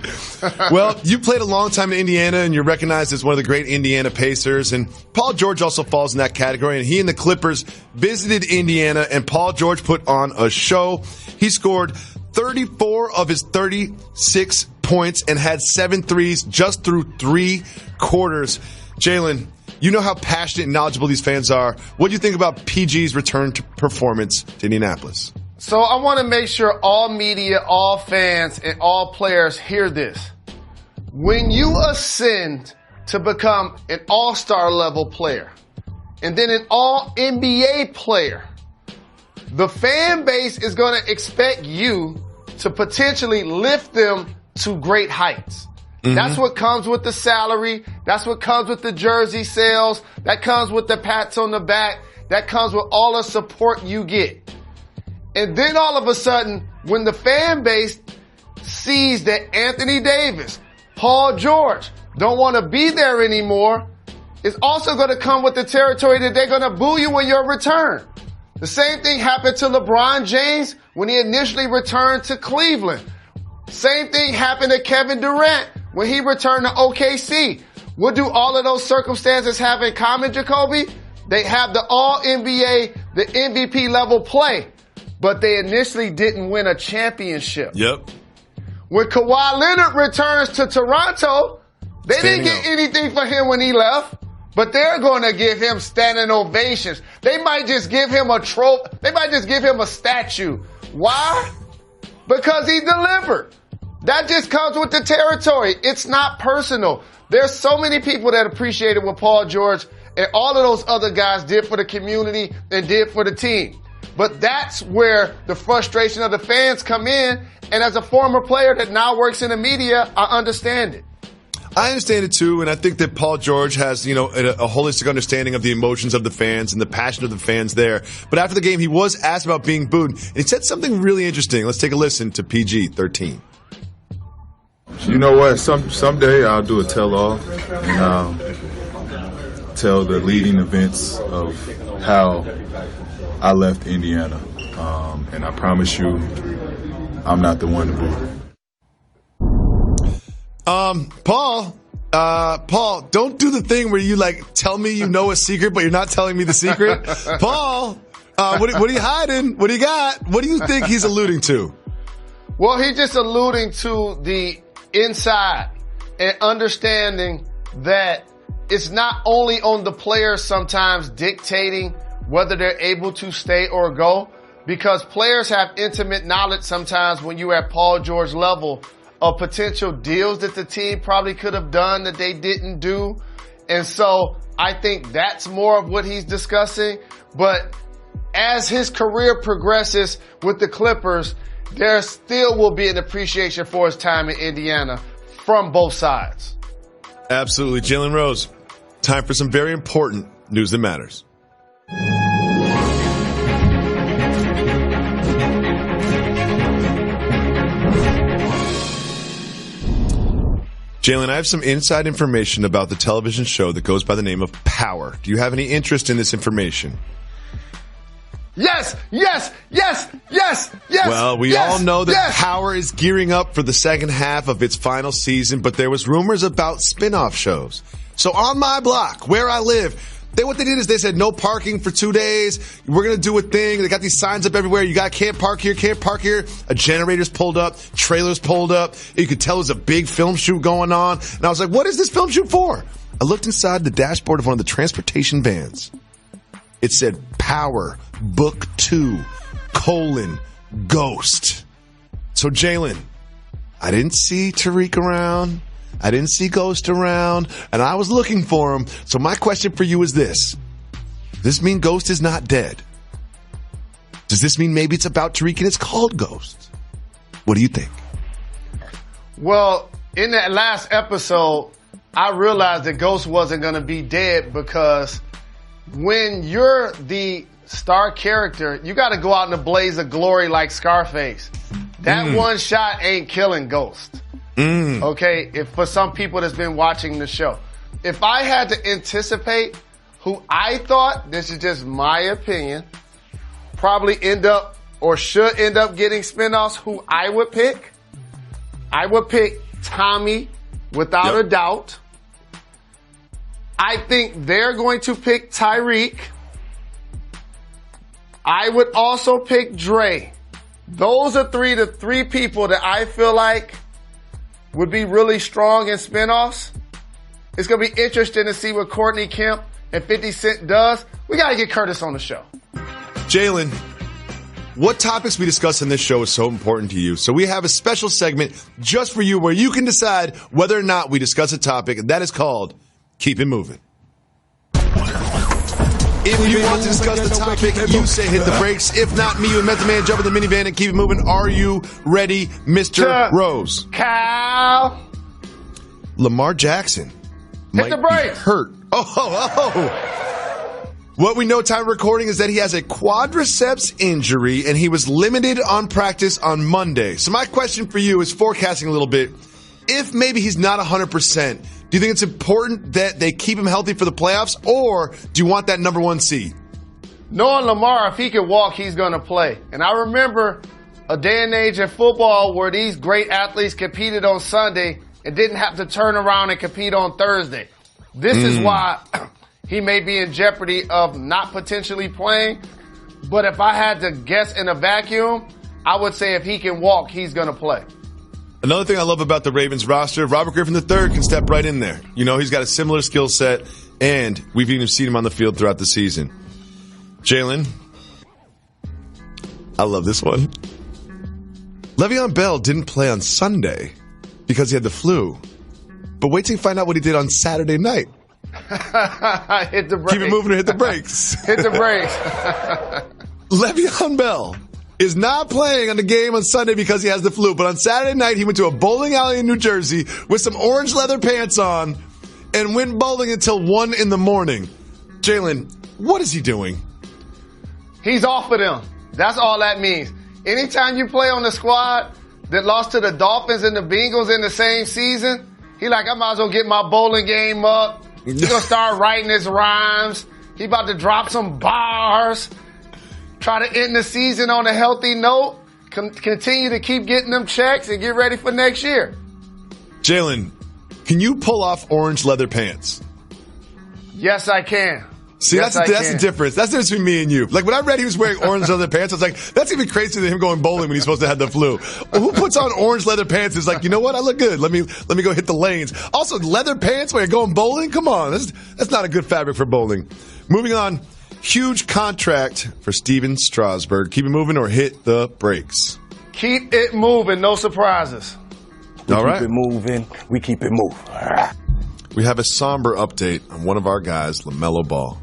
[SPEAKER 1] Well, you played a long time in Indiana, and you're recognized as one of the great Indiana Pacers, and Paul George also falls in that category, and he and the Clippers visited Indiana, and Paul George put on a show. He scored 34 of his 36 points and had 7 threes just through 3 quarters. Jalen, you know how passionate and knowledgeable these fans are. What do you think about PG's return to performance to Indianapolis?
[SPEAKER 2] So I want to make sure all media, all fans, and all players hear this. When you ascend to become an all-star level player and then an all-NBA player, the fan base is going to expect you to potentially lift them to great heights. That's what comes with the salary. That's what comes with the jersey sales. That comes with the pats on the back. That comes with all the support you get. And then all of a sudden, when the fan base sees that Anthony Davis, Paul George don't want to be there anymore, it's also going to come with the territory that they're going to boo you when you return. The same thing happened to LeBron James when he initially returned to Cleveland. Same thing happened to Kevin Durant when he returned to OKC. What do all of those circumstances have in common, Jacoby? They have the All-NBA, the MVP level play, but they initially didn't win a championship.
[SPEAKER 1] Yep.
[SPEAKER 2] When Kawhi Leonard returns to Toronto, they didn't get anything for him when he left, but they're going to give him standing ovations. They might just give him a trophy. They might just give him a statue. Why? Because he delivered. That just comes with the territory. It's not personal. There's so many people that appreciated what Paul George and all of those other guys did for the community and did for the team. But that's where the frustration of the fans come in. And as a former player that now works in the media, I understand it.
[SPEAKER 1] I understand it too, and I think that Paul George has, a holistic understanding of the emotions of the fans and the passion of the fans there. But after the game, he was asked about being booed, and he said something really interesting. Let's take a listen to PG-13.
[SPEAKER 4] You know what? Someday I'll do a tell-all, and I'll tell the leading events of how I left Indiana. And I promise you, I'm not the one to boo.
[SPEAKER 1] Paul, don't do the thing where you tell me you know a secret, but you're not telling me the secret. Paul, what are you hiding? What do you got? What do you think he's alluding to?
[SPEAKER 2] Well, he's just alluding to the inside and understanding that it's not only on the players sometimes dictating whether they're able to stay or go, because players have intimate knowledge sometimes when you're at Paul George level of potential deals that the team probably could have done that they didn't do. And so I think that's more of what he's discussing. But as his career progresses with the Clippers, there still will be an appreciation for his time in Indiana from both sides.
[SPEAKER 1] Absolutely. Jalen Rose, time for some very important news that matters. Jalen, I have some inside information about the television show that goes by the name of Power. Do you have any interest in this information?
[SPEAKER 2] Yes.
[SPEAKER 1] Well, we all know that Power is gearing up for the second half of its final season, but there was rumors about spin-off shows. So on my block, where I live, what they did is they said no parking for 2 days. We're going to do a thing. They got these signs up everywhere. You can't park here, can't park here. A generator's pulled up, trailers pulled up. You could tell there's a big film shoot going on. And I was like, what is this film shoot for? I looked inside the dashboard of one of the transportation vans. It said Power Book 2, Ghost. So, Jalen, I didn't see Tariq around. I didn't see Ghost around. And I was looking for him. So my question for you is this. Does this mean Ghost is not dead? Does this mean maybe it's about Tariq and it's called Ghost? What do you think?
[SPEAKER 2] Well, in that last episode, I realized that Ghost wasn't going to be dead because when you're the star character, you got to go out in a blaze of glory like Scarface. That one shot ain't killing Ghost. Okay, if for some people that's been watching the show. If I had to anticipate who I thought, this is just my opinion, probably end up or should end up getting spinoffs, who I would pick Tommy without a doubt. I think they're going to pick Tyreek. I would also pick Dre. Those are the three people that I feel like would be really strong in spinoffs. It's going to be interesting to see what Courtney Kemp and 50 Cent does. We got to get Curtis on the show.
[SPEAKER 1] Jalen, what topics we discuss in this show is so important to you. So we have a special segment just for you where you can decide whether or not we discuss a topic, and that is called Keep It Moving. If you want to discuss the topic, you say hit the brakes. If not, me, you and Method Man jump in the minivan and keep it moving. Are you ready, Mr. Rose?
[SPEAKER 2] Cal.
[SPEAKER 1] Lamar Jackson might
[SPEAKER 2] the brakes.
[SPEAKER 1] be hurt. What we know time of recording is that he has a quadriceps injury and he was limited on practice on Monday. So my question for you is forecasting a little bit. If maybe he's not 100%, do you think it's important that they keep him healthy for the playoffs, or do you want that number one seed?
[SPEAKER 2] Knowing Lamar, if he can walk, he's going to play. And I remember a day and age in football where these great athletes competed on Sunday and didn't have to turn around and compete on Thursday. This is why he may be in jeopardy of not potentially playing. But if I had to guess in a vacuum, I would say if he can walk, he's going to play.
[SPEAKER 1] Another thing I love about the Ravens roster, Robert Griffin III can step right in there. You know, he's got a similar skill set, and we've even seen him on the field throughout the season. Jalen, I love this one. Le'Veon Bell didn't play on Sunday because he had the flu. But wait till you find out what he did on Saturday night.
[SPEAKER 2] Hit the brakes.
[SPEAKER 1] Keep it moving or hit the brakes.
[SPEAKER 2] Hit the brakes.
[SPEAKER 1] Le'Veon Bell is not playing on the game on Sunday because he has the flu. But on Saturday night, he went to a bowling alley in New Jersey with some orange leather pants on and went bowling until 1 in the morning. Jalen, what is he doing?
[SPEAKER 2] He's off of them. That's all that means. Anytime you play on the squad that lost to the Dolphins and the Bengals in the same season, he like, I might as well get my bowling game up. He's going to start writing his rhymes. He about to drop some bars. Try to end the season on a healthy note. Continue to keep getting them checks and get ready for next year.
[SPEAKER 1] Jalen, can you pull off orange leather pants?
[SPEAKER 2] Yes, I can.
[SPEAKER 1] See, that's the difference. That's the difference between me and you. Like, when I read he was wearing orange leather pants, I was like, that's even crazier than him going bowling when he's supposed to have the flu. Well, who puts on orange leather pants is like, you know what? I look good. Let me go hit the lanes. Also, leather pants when you're going bowling? Come on. That's not a good fabric for bowling. Moving on. Huge contract for Steven Strasburg. Keep it moving or hit the brakes.
[SPEAKER 2] Keep it moving. No surprises.
[SPEAKER 1] All right.
[SPEAKER 5] Keep it moving. We keep it moving.
[SPEAKER 1] We have a somber update on one of our guys, LaMelo Ball.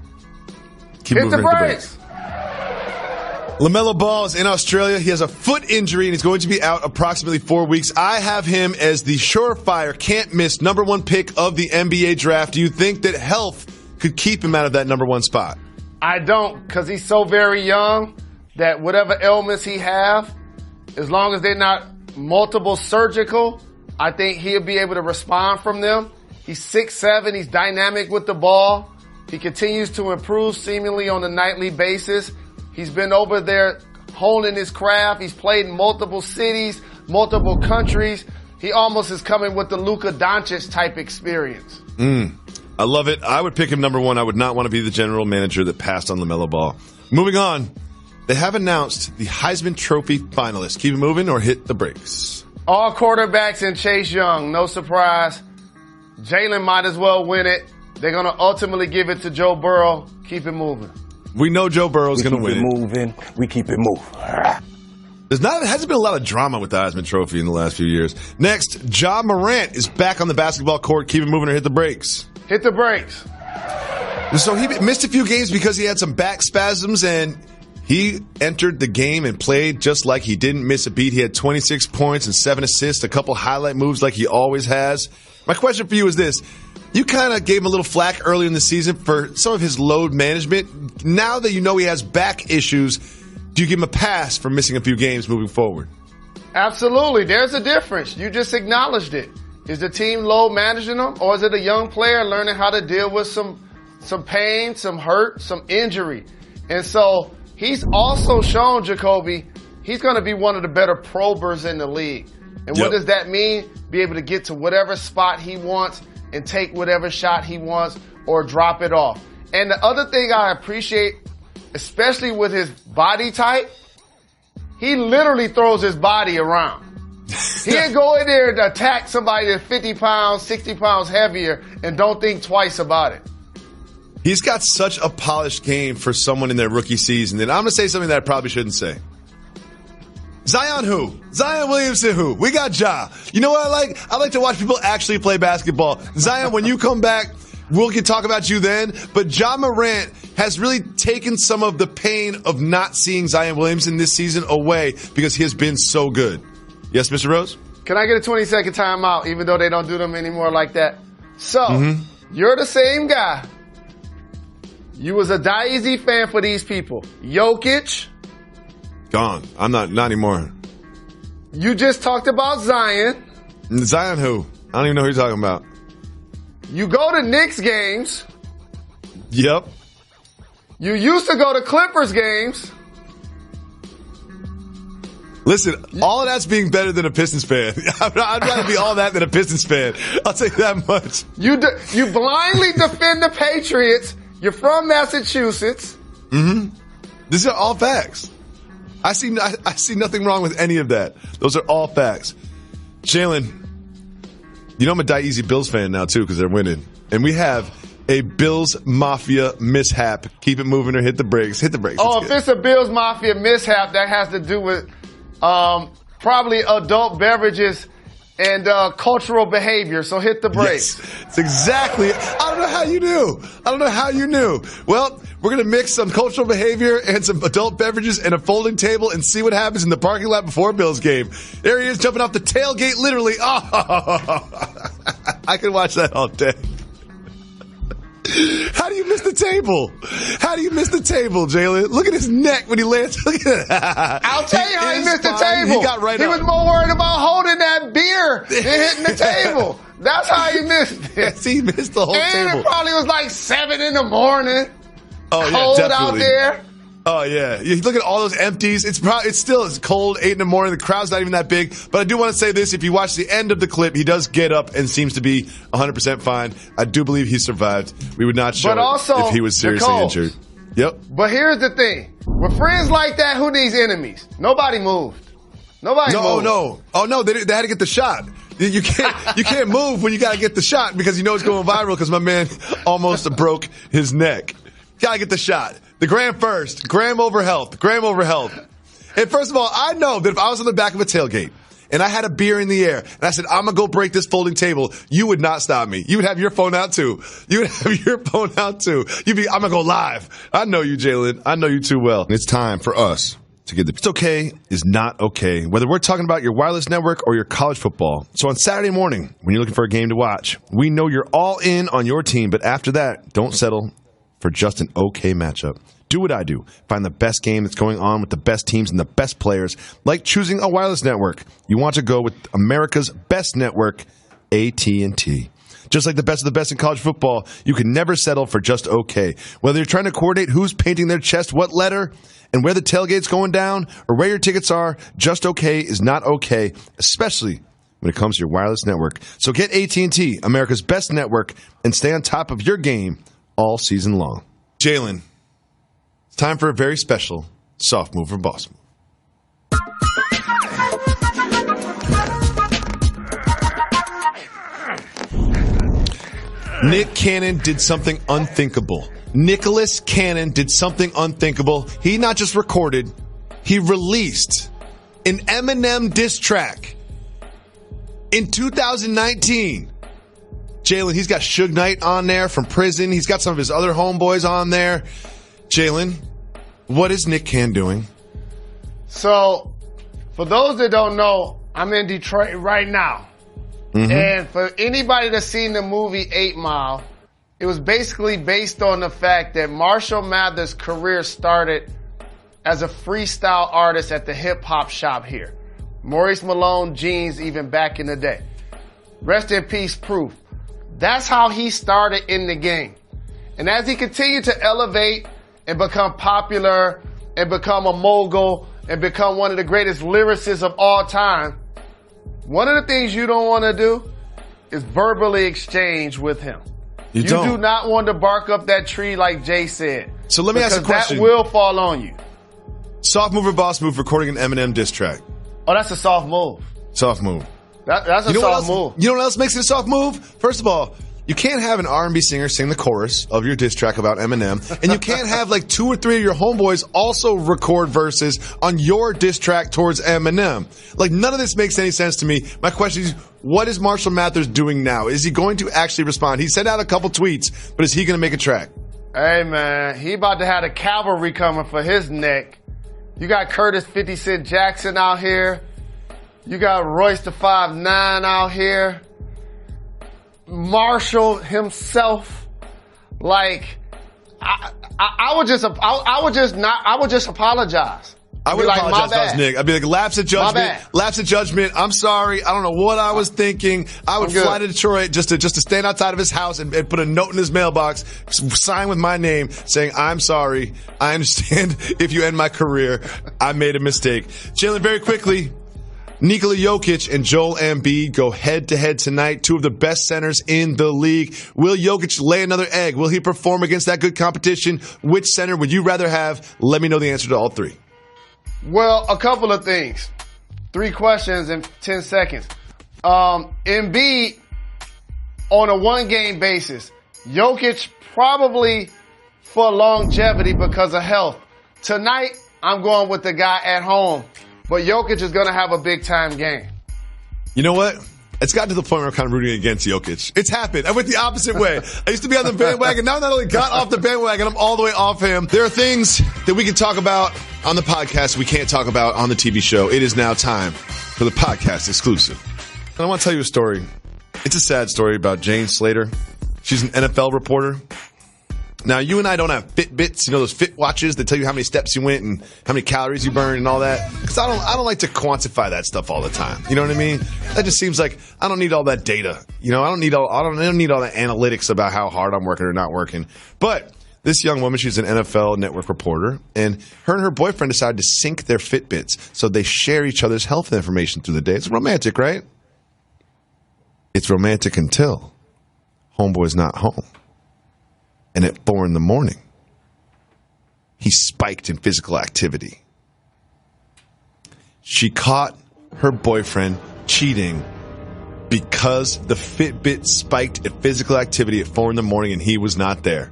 [SPEAKER 1] Keep
[SPEAKER 2] hit
[SPEAKER 1] moving,
[SPEAKER 2] the brakes.
[SPEAKER 1] LaMelo Ball is in Australia. He has a foot injury and he's going to be out approximately 4 weeks. I have him as the surefire, can't miss number one pick of the NBA draft. Do you think that health could keep him out of that number one spot?
[SPEAKER 2] I don't, because he's so very young that whatever ailments he have, as long as they're not multiple surgical, I think he'll be able to respond from them. He's 6'7", he's dynamic with the ball. He continues to improve seemingly on a nightly basis. He's been over there honing his craft. He's played in multiple cities, multiple countries. He almost is coming with the Luka Doncic type experience.
[SPEAKER 1] I love it. I would pick him number one. I would not want to be the general manager that passed on LaMelo Ball. Moving on, they have announced the Heisman Trophy finalists. Keep it moving or hit the brakes.
[SPEAKER 2] All quarterbacks and Chase Young. No surprise. Jalen might as well win it. They're going to ultimately give it to Joe Burrow. Keep it moving.
[SPEAKER 1] We know Joe Burrow's going to win it.
[SPEAKER 5] Moving. We keep it moving.
[SPEAKER 1] Hasn't been a lot of drama with the Heisman Trophy in the last few years. Next, Ja Morant is back on the basketball court. Keep it moving or hit the brakes.
[SPEAKER 2] Hit the brakes.
[SPEAKER 1] So he missed a few games because he had some back spasms, and he entered the game and played just like he didn't miss a beat. He had 26 points and 7 assists, a couple highlight moves like he always has. My question for you is this. You kind of gave him a little flack early in the season for some of his load management. Now that you know he has back issues, do you give him a pass for missing a few games moving forward?
[SPEAKER 2] Absolutely. There's a difference. You just acknowledged it. Is the team load managing him, or is it a young player learning how to deal with some pain, some hurt, some injury? And so he's also shown, Jacoby, he's going to be one of the better probers in the league. And what does that mean? Be able to get to whatever spot he wants and take whatever shot he wants or drop it off. And the other thing I appreciate, especially with his body type, he literally throws his body around. He ain't go in there to attack somebody that's 50 pounds, 60 pounds heavier and don't think twice about it.
[SPEAKER 1] He's got such a polished game for someone in their rookie season. And I'm going to say something that I probably shouldn't say. Zion who? Zion Williamson who? We got Ja. You know what I like? I like to watch people actually play basketball. Zion, when you come back, we'll get talk about you then. But Ja Morant has really taken some of the pain of not seeing Zion Williamson this season away because he has been so good. Yes, Mr. Rose?
[SPEAKER 2] Can I get a 20-second timeout, even though they don't do them anymore like that? So, you're the same guy. You was a Die-Easy fan for these people. Jokic.
[SPEAKER 1] Gone. I'm not anymore.
[SPEAKER 2] You just talked about Zion.
[SPEAKER 1] Zion who? I don't even know who you're talking about.
[SPEAKER 2] You go to Knicks games.
[SPEAKER 1] Yep.
[SPEAKER 2] You used to go to Clippers games.
[SPEAKER 1] Listen, all of that's being better than a Pistons fan. I'd rather be all that than a Pistons fan. I'll tell you that much.
[SPEAKER 2] You blindly defend the Patriots. You're from Massachusetts.
[SPEAKER 1] These are all facts. I see nothing wrong with any of that. Those are all facts. Jalen, you know I'm a Die-Easy Bills fan now, too, because they're winning. And we have a Bills Mafia mishap. Keep it moving or hit the brakes. Hit the brakes.
[SPEAKER 2] Oh, if it's a Bills Mafia mishap, that has to do with probably adult beverages and cultural behavior. So hit the brakes.
[SPEAKER 1] Yes, it's exactly. I don't know how you knew. Well, we're going to mix some cultural behavior and some adult beverages and a folding table and see what happens in the parking lot before a Bills game. There he is jumping off the tailgate, literally. Oh, I could watch that all day. How do you miss the table? How do you miss the table, Jalen? Look at his neck when he lands. Look at that.
[SPEAKER 2] I'll tell you how he missed the table.
[SPEAKER 1] He got right up.
[SPEAKER 2] He was more worried about holding that beer than hitting the table. That's how he missed it.
[SPEAKER 1] Yes, he missed the whole table.
[SPEAKER 2] And it probably was like 7 in the morning.
[SPEAKER 1] Oh, yeah,
[SPEAKER 2] cold
[SPEAKER 1] definitely.
[SPEAKER 2] out there.
[SPEAKER 1] Oh, yeah. You look at all those empties. It's cold, 8 in the morning. The crowd's not even that big. But I do want to say this. If you watch the end of the clip, he does get up and seems to be 100% fine. I do believe he survived. We would not show it if he was seriously injured. Yep.
[SPEAKER 2] But here's the thing. With friends like that, who needs enemies? Nobody moved. Nobody moved.
[SPEAKER 1] Oh, no. They had to get the shot. You can't move when you got to get the shot because you know it's going viral because my man almost broke his neck. Got to get the shot. The gram first. Gram over health. Gram over health. And first of all, I know that if I was on the back of a tailgate and I had a beer in the air and I said, I'm going to go break this folding table, you would not stop me. You would have your phone out too. You'd be, I'm going to go live. I know you, Jalen. I know you too well.
[SPEAKER 3] It's time for us to get the...
[SPEAKER 1] It's okay is not okay, whether we're talking about your wireless network or your college football. So on Saturday morning, when you're looking for a game to watch, we know you're all in on your team, but after that, don't settle for just an okay matchup. Do what I do. Find the best game that's going on with the best teams and the best players, like choosing a wireless network. You want to go with America's best network, AT&T. Just like the best of the best in college football, you can never settle for just okay. Whether you're trying to coordinate who's painting their chest what letter and where the tailgate's going down or where your tickets are, just okay is not okay, especially when it comes to your wireless network. So get AT&T, America's best network, and stay on top of your game all season long. Jalen, it's time for a very special soft move from Boss Move. Nick Cannon did something unthinkable. Nicholas Cannon did something unthinkable. He not just recorded, he released an Eminem diss track in 2019. Jalen, he's got Suge Knight on there from prison. He's got some of his other homeboys on there. Jalen, what is Nick Cann doing?
[SPEAKER 2] So, for those that don't know, I'm in Detroit right now. Mm-hmm. And for anybody that's seen the movie 8 Mile, it was basically based on the fact that Marshall Mathers' career started as a freestyle artist at the hip-hop shop here. Maurice Malone jeans even back in the day. Rest in peace, Proof. That's how he started in the game. And as he continued to elevate and become popular and become a mogul and become one of the greatest lyricists of all time, one of the things you don't want to do is verbally exchange with him. You do not want to bark up that tree like Jay said.
[SPEAKER 1] So let me ask a question.
[SPEAKER 2] That will fall on you.
[SPEAKER 1] Soft move or boss move recording an Eminem diss track?
[SPEAKER 2] Oh, that's a soft move.
[SPEAKER 1] Soft move.
[SPEAKER 2] That's a soft move.
[SPEAKER 1] You know what else makes it a soft move? First of all, you can't have an R&B singer sing the chorus of your diss track about Eminem, and you can't have like 2 or 3 of your homeboys also record verses on your diss track towards Eminem. Like, none of this makes any sense to me. My question is, what is Marshall Mathers doing now? Is he going to actually respond? He sent out a couple tweets, but is he going to make a track?
[SPEAKER 2] Hey, man, he about to have the cavalry coming for his neck. You got Curtis 50 Cent Jackson out here. You got Royce the 5'9" out here. Marshall himself. Like, I would just apologize.
[SPEAKER 1] I would apologize if I was Nick. I'd be like, lapse of judgment. I'm sorry. I don't know what I was thinking. I would fly to Detroit just to stand outside of his house and put a note in his mailbox, sign with my name saying, I'm sorry. I understand if you end my career. I made a mistake. Jalen, very quickly, Nikola Jokic and Joel Embiid go head-to-head tonight, 2 of the best centers in the league. Will Jokic lay another egg? Will he perform against that good competition? Which center would you rather have? Let me know the answer to all 3.
[SPEAKER 2] Well, a couple of things. 3 questions in 10 seconds. Embiid on a 1-game basis. Jokic probably for longevity because of health. Tonight, I'm going with the guy at home. But Jokic is going to have a big-time game.
[SPEAKER 1] You know what? It's gotten to the point where I'm kind of rooting against Jokic. It's happened. I went the opposite way. I used to be on the bandwagon. Now I not only got off the bandwagon, I'm all the way off him. There are things that we can talk about on the podcast we can't talk about on the TV show. It is now time for the podcast exclusive. And I want to tell you a story. It's a sad story about Jane Slater. She's an NFL reporter. Now, you and I don't have Fitbits, you know, those Fit watches that tell you how many steps you went and how many calories you burned and all that. Because I don't like to quantify that stuff all the time. You know what I mean? That just seems like I don't need all that data. You know, I don't need all that analytics about how hard I'm working or not working. But this young woman, she's an NFL network reporter, and her boyfriend decided to sync their Fitbits so they share each other's health information through the day. It's romantic, right? It's romantic until homeboy's not home. And at 4 a.m, he spiked in physical activity. She caught her boyfriend cheating because the Fitbit spiked at physical activity at 4 a.m. and he was not there.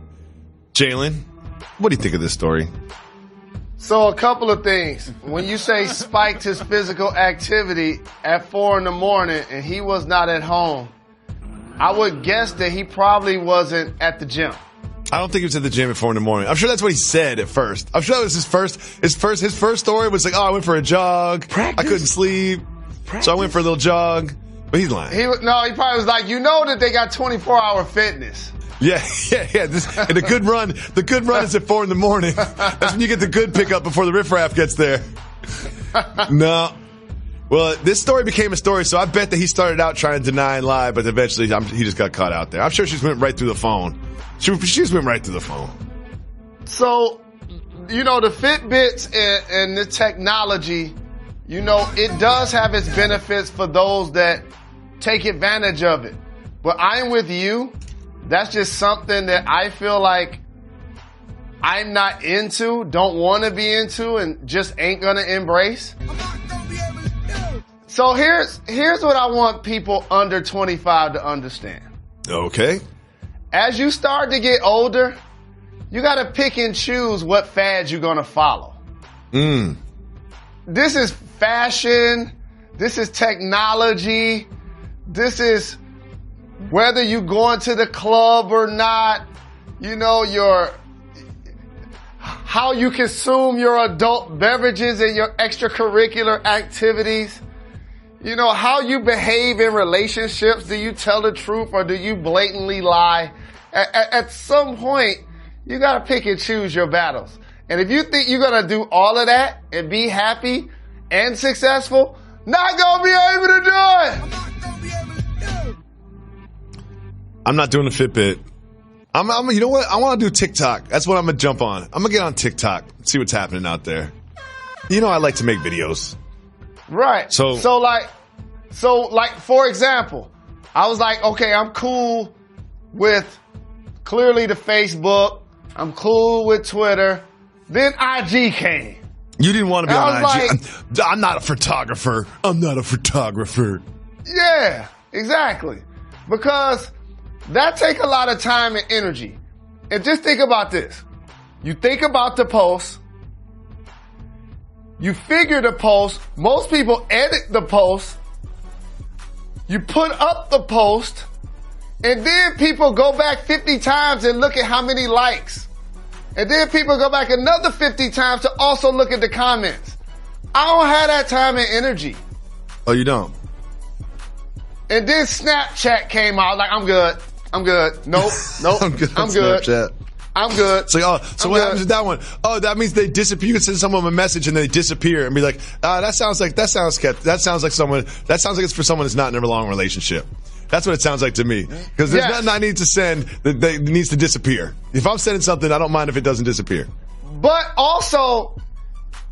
[SPEAKER 1] Jalen, what do you think of this story?
[SPEAKER 2] So a couple of things. When you say spiked his physical activity at 4 a.m. and he was not at home, I would guess that he probably wasn't at the gym.
[SPEAKER 1] I don't think he was at the gym at 4 a.m. I'm sure that's what he said at first. I'm sure that was his first story was like, oh, I went for a jog. Practice. I couldn't sleep. Practice. So I went for a little jog. But he's lying.
[SPEAKER 2] He probably was like, you know that they got 24-hour fitness.
[SPEAKER 1] Yeah. And the good run is at 4 a.m. That's when you get the good pickup before the riffraff gets there. No. Well, this story became a story, so I bet that he started out trying to deny and lie, but eventually he just got caught out there. I'm sure she just went right through the phone. She just went right through the phone.
[SPEAKER 2] So, you know, the Fitbits and the technology, you know, it does have its benefits for those that take advantage of it. But I'm with you. That's just something that I feel like I'm not into, don't want to be into, and just ain't going to embrace. So here's what I want people under 25 to understand.
[SPEAKER 1] Okay.
[SPEAKER 2] As you start to get older, you got to pick and choose what fads you're going to follow. this is fashion. This is technology. This is whether you going to the club or not. You know, how you consume your adult beverages and your extracurricular activities. You know, how you behave in relationships. Do you tell the truth or do you blatantly lie? At some point, you got to pick and choose your battles. And if you think you're going to do all of that and be happy and successful, not going to be able to do it.
[SPEAKER 1] I'm not doing a Fitbit. You know what? I want to do TikTok. That's what I'm going to jump on. I'm going to get on TikTok, see what's happening out there. You know I like to make videos.
[SPEAKER 2] Right. So like, for example, I was like, okay, I'm cool with clearly the Facebook. I'm cool with Twitter. Then IG came.
[SPEAKER 1] You didn't want to be on IG.
[SPEAKER 2] Like,
[SPEAKER 1] I'm not a photographer.
[SPEAKER 2] Yeah, exactly. Because that take a lot of time and energy. And just think about this. You think about the post. You figure the post. Most people edit the post. You put up the post. And then people go back 50 times and look at how many likes. And then people go back another 50 times to also look at the comments. I don't have that time and energy.
[SPEAKER 1] Oh, you don't?
[SPEAKER 2] And then Snapchat came out. Like, I'm good. Nope.
[SPEAKER 1] I'm good. Snapchat.
[SPEAKER 2] I'm good.
[SPEAKER 1] It's like, so what happens with that one? Oh, that means they disappear. You can send someone a message and they disappear and be like, that sounds like it's for someone that's not in a long relationship. That's what it sounds like to me. Because there's nothing I need to send that needs to disappear. If I'm sending something, I don't mind if it doesn't disappear.
[SPEAKER 2] But also,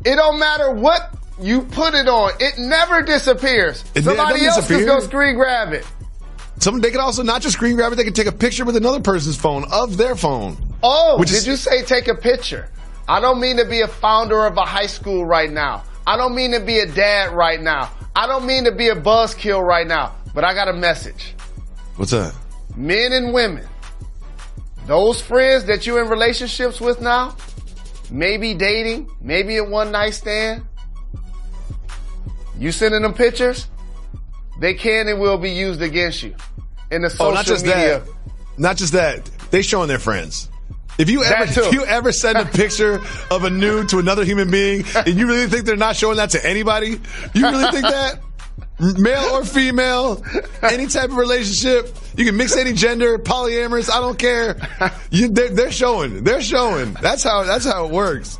[SPEAKER 2] it don't matter what you put it on. It never disappears. Somebody else can go screen grab it.
[SPEAKER 1] They can also not just screen grab it, they can take a picture with another person's phone of their phone.
[SPEAKER 2] Oh, did you say take a picture? I don't mean to be a founder of a high school right now. I don't mean to be a dad right now. I don't mean to be a buzzkill right now. But I got a message.
[SPEAKER 1] What's that?
[SPEAKER 2] Men and women, those friends that you're in relationships with now, maybe dating, maybe a one night stand, you sending them pictures, they can and will be used against you in the social media.
[SPEAKER 1] Not just that. They showing their friends. If you ever send a picture of a nude to another human being and you really think they're not showing that to anybody, you really think that? Male or female, any type of relationship, you can mix any gender, polyamorous, I don't care. They're showing. That's how it works.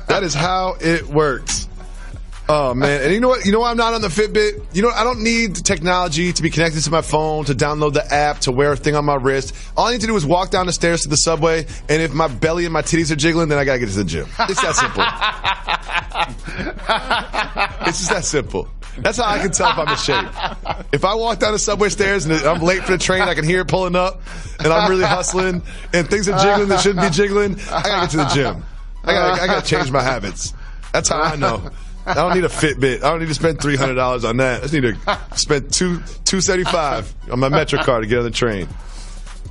[SPEAKER 1] That is how it works. Oh man, and you know what? You know why I'm not on the Fitbit? You know, I don't need the technology to be connected to my phone, to download the app, to wear a thing on my wrist. All I need to do is walk down the stairs to the subway, and if my belly and my titties are jiggling, then I gotta get to the gym. It's that simple. It's just that simple. That's how I can tell if I'm in shape. If I walk down the subway stairs and I'm late for the train, I can hear it pulling up, and I'm really hustling, and things are jiggling that shouldn't be jiggling, I gotta get to the gym. I gotta change my habits. That's how I know. I don't need a Fitbit. I don't need to spend $300 on that. I just need to spend $275 on my MetroCard to get on the train.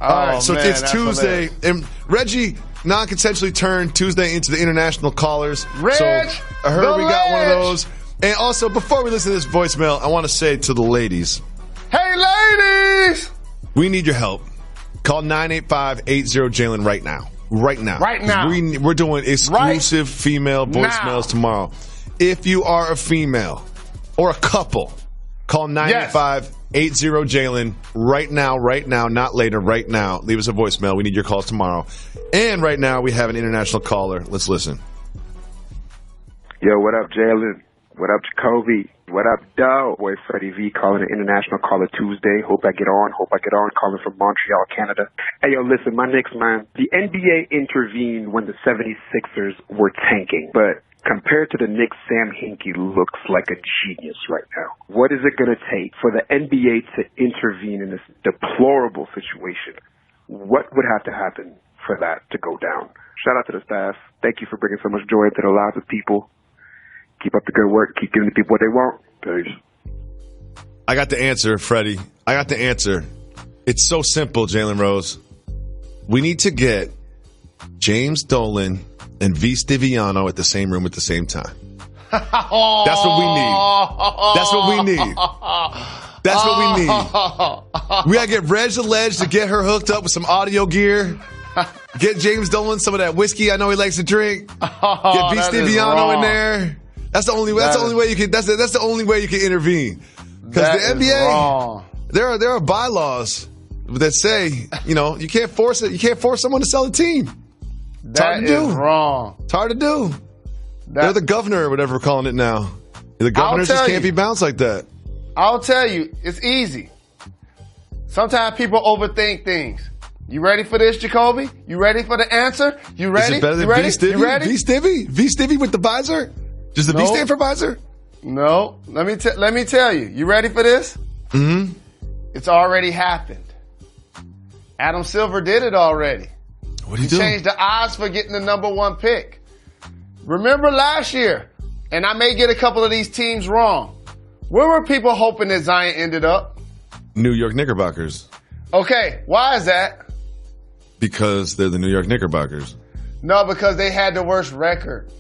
[SPEAKER 1] All right, so it's Tuesday, and Reggie non-consensually turned Tuesday into the international callers. So I heard we got one of those. And also, before we listen to this voicemail, I want to say to the ladies,
[SPEAKER 2] hey, ladies!
[SPEAKER 1] We need your help. Call 985-80-JALEN right now. Right now. We're doing exclusive female voicemails tomorrow. If you are a female or a couple, call 985-80-JALEN right now, not later, right now. Leave us a voicemail. We need your calls tomorrow. And right now, we have an international caller. Let's listen.
[SPEAKER 6] Yo, what up, Jalen? What up, Jacoby? What up, Doe? Boy, Freddie V calling an international caller Tuesday. Hope I get on. Calling from Montreal, Canada. Hey, yo, listen, my Knicks, man. The NBA intervened when the 76ers were tanking, but compared to the Knicks, Sam Hinkie looks like a genius right now. What is it going to take for the NBA to intervene in this deplorable situation? What would have to happen for that to go down? Shout out to the staff. Thank you for bringing so much joy into the lives of people. Keep up the good work. Keep giving the people what they want. Peace.
[SPEAKER 1] I got the answer, Freddie. I got the answer. It's so simple, Jalen Rose. We need to get James Dolan and V. Stiviano at the same room at the same time. That's what we need. That's what we need. That's what we need. We got to get Reg the Ledge to get her hooked up with some audio gear. Get James Dolan some of that whiskey I know he likes to drink. Get B. Stiviano in there. That's the only way. That's the only way you can. That's the only way you can intervene. Because the NBA, there are bylaws that say, you can't force it. You can't force someone to sell a team. It's hard to do.
[SPEAKER 2] Wrong.
[SPEAKER 1] It's hard to do. They're the governor or whatever we're calling it now. The governors just can't be bounced like that.
[SPEAKER 2] I'll tell you, it's easy. Sometimes people overthink things. You ready for this, Jacoby? You ready for the answer? You ready?
[SPEAKER 1] Is it better than V-Stivvy? V-Stivvy with the visor? Does the V stand for visor?
[SPEAKER 2] No. Let me tell you. You ready for this?
[SPEAKER 1] Mm-hmm.
[SPEAKER 2] It's already happened. Adam Silver did it already.
[SPEAKER 1] What did he do?
[SPEAKER 2] He changed the odds for getting the number 1 pick. Remember last year, and I may get a couple of these teams wrong. Where were people hoping that Zion ended up?
[SPEAKER 1] New York Knickerbockers.
[SPEAKER 2] Okay, why is that?
[SPEAKER 1] Because they're the New York Knickerbockers.
[SPEAKER 2] No, because they had the worst record.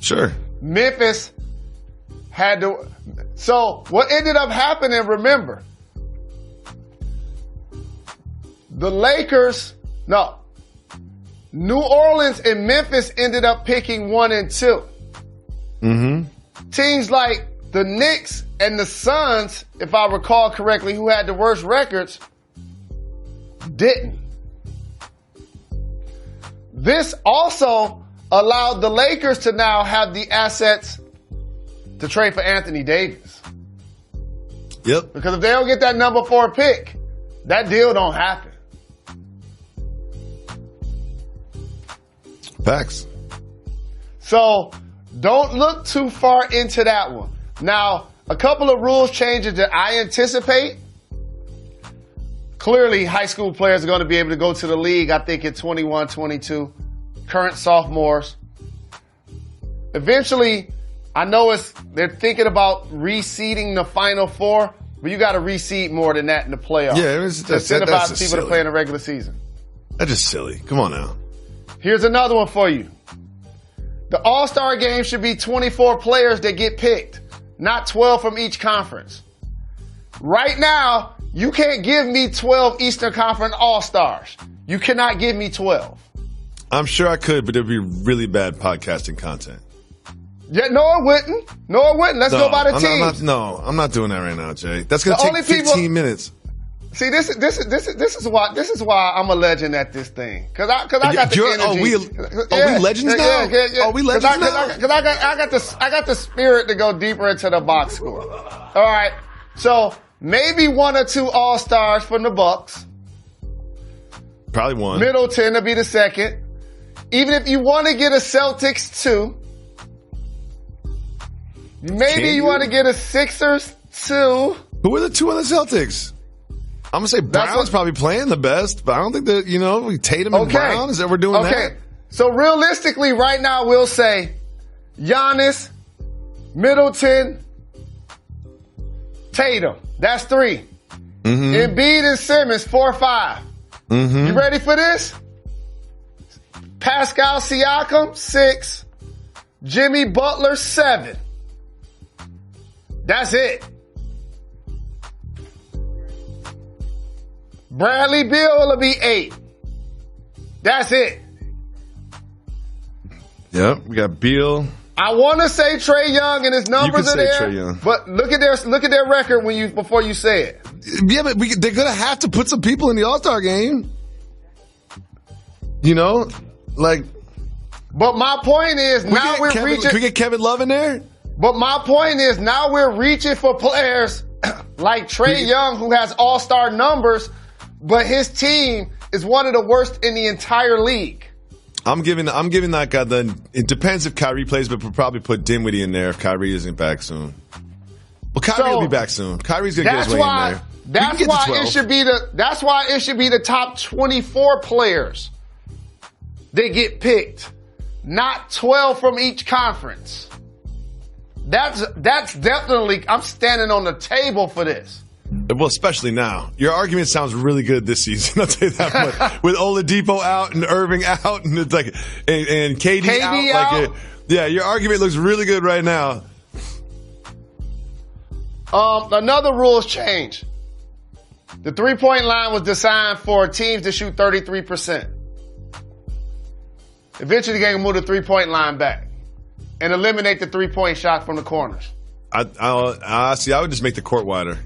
[SPEAKER 1] Sure.
[SPEAKER 2] Memphis had the... So, what ended up happening, remember, the Lakers... No. New Orleans and Memphis ended up picking 1 and 2.
[SPEAKER 1] Mm-hmm.
[SPEAKER 2] Teams like the Knicks and the Suns, if I recall correctly, who had the worst records, didn't. This also allowed the Lakers to now have the assets to trade for Anthony Davis.
[SPEAKER 1] Yep.
[SPEAKER 2] Because if they don't get that number 4 pick, that deal don't happen.
[SPEAKER 1] Facts.
[SPEAKER 2] So don't look too far into that one. Now, a couple of rules changes that I anticipate. Clearly, high school players are going to be able to go to the league, I think, at 21, 22. Current sophomores. Eventually, I know they're thinking about reseeding the Final Four, but you got to reseed more than that in the playoffs.
[SPEAKER 1] Yeah,
[SPEAKER 2] to incentivize people to play in the regular season.
[SPEAKER 1] That's just silly. Come on now.
[SPEAKER 2] Here's another one for you. The All-Star game should be 24 players that get picked, not 12 from each conference. Right now, you can't give me 12 Eastern Conference All-Stars. You cannot give me 12.
[SPEAKER 1] I'm sure I could, but it would be really bad podcasting content.
[SPEAKER 2] Yeah, no, it wouldn't. No, it wouldn't. Let's go by the teams.
[SPEAKER 1] I'm not doing that right now, Jay. That's going to take 15 minutes.
[SPEAKER 2] See, this is why I'm a legend at this thing. Cause I got the energy.
[SPEAKER 1] Are we legends now?
[SPEAKER 2] Yeah.
[SPEAKER 1] Are we legends now?
[SPEAKER 2] Cause I got the spirit to go deeper into the box score. All right. So maybe 1 or 2 All-Stars from the Bucks.
[SPEAKER 1] Probably 1.
[SPEAKER 2] Middleton to be the second. Even if you want to get a Celtics 2. Maybe you want to get a Sixers 2.
[SPEAKER 1] Who are the 2 on the Celtics? I'm going to say Brown's probably playing the best, but I don't think that, Tatum and Brown, is that we're doing that?
[SPEAKER 2] Okay. So realistically, right now, we'll say Giannis, Middleton, Tatum. That's 3.
[SPEAKER 1] Mm-hmm.
[SPEAKER 2] Embiid and Simmons, 4, 5.
[SPEAKER 1] Mm-hmm.
[SPEAKER 2] You ready for this? Pascal Siakam, 6. Jimmy Butler, 7. That's it. Bradley Beal will be 8. That's it.
[SPEAKER 1] Yep, we got Beal.
[SPEAKER 2] I want to say Trae Young and his numbers are there.
[SPEAKER 1] Trae Young.
[SPEAKER 2] But look at their record before you say it.
[SPEAKER 1] Yeah, but they're gonna have to put some people in the All-Star game.
[SPEAKER 2] But my point is reaching.
[SPEAKER 1] Can we get Kevin Love in there?
[SPEAKER 2] But my point is now we're reaching for players like Trae Young, who has All-Star numbers, but his team is one of the worst in the entire league.
[SPEAKER 1] I'm giving that guy it depends if Kyrie plays, but we'll probably put Dinwiddie in there if Kyrie isn't back soon. Well, Kyrie will be back soon. Kyrie's gonna get his way in there.
[SPEAKER 2] That's why it should be the top 24 players that get picked, not 12 from each conference. That's definitely, I'm standing on the table for this.
[SPEAKER 1] Well, especially now. Your argument sounds really good this season. I'll tell you that much. With Oladipo out and Irving out and it's and KD out. Yeah, your argument looks really good right now.
[SPEAKER 2] Another rules change. The 3-point line was designed for teams to shoot 33%. Eventually, they can move the 3-point line back and eliminate the 3-point shot from the corners.
[SPEAKER 1] I would just make the court wider.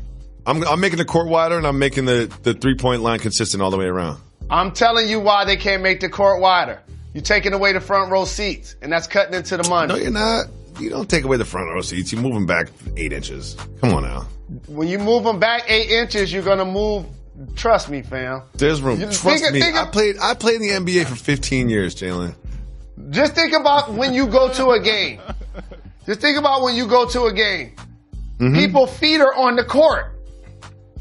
[SPEAKER 1] I'm making the court wider, and I'm making the 3-point line consistent all the way around.
[SPEAKER 2] I'm telling you why they can't make the court wider. You're taking away the front row seats, and that's cutting into the money.
[SPEAKER 1] No, you're not. You don't take away the front row seats. You move them back 8 inches. Come on now.
[SPEAKER 2] When you move them back 8 inches, you're going to move. Trust me, fam.
[SPEAKER 1] There's room. Trust me. I played in the NBA for 15 years, Jalen.
[SPEAKER 2] Just think about when you go to a game. Just think about when you go to a game. Mm-hmm. People's feet are on the court.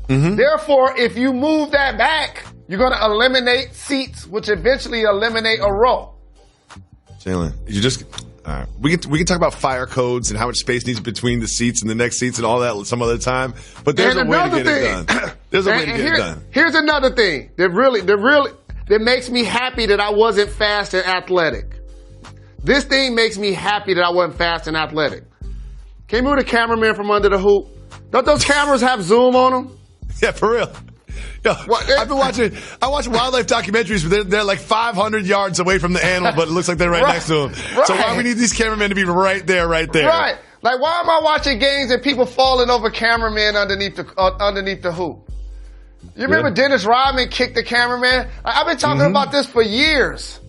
[SPEAKER 2] Mm-hmm. Therefore, if you move that back, you're going to eliminate seats, which eventually eliminate a row.
[SPEAKER 1] Jalen, you just... All right. We can talk about fire codes and how much space needs between the seats and the next seats and all that some other time. But there's a way to get it done. There's a way to get it done.
[SPEAKER 2] Here's another thing that makes me happy that I wasn't fast and athletic. This thing makes me happy that I wasn't fast and athletic. Can you move the cameraman from under the hoop? Don't those cameras have zoom on them?
[SPEAKER 1] Yeah, for real. Yo, I watch wildlife documentaries, but they're like 500 yards away from the animal, but it looks like they're right next to them. Right. So why we need these cameramen to be right there? Right.
[SPEAKER 2] Like, why am I watching games and people falling over cameramen underneath the hoop? You remember Dennis Rodman kicked the cameraman? I've been talking about this for years.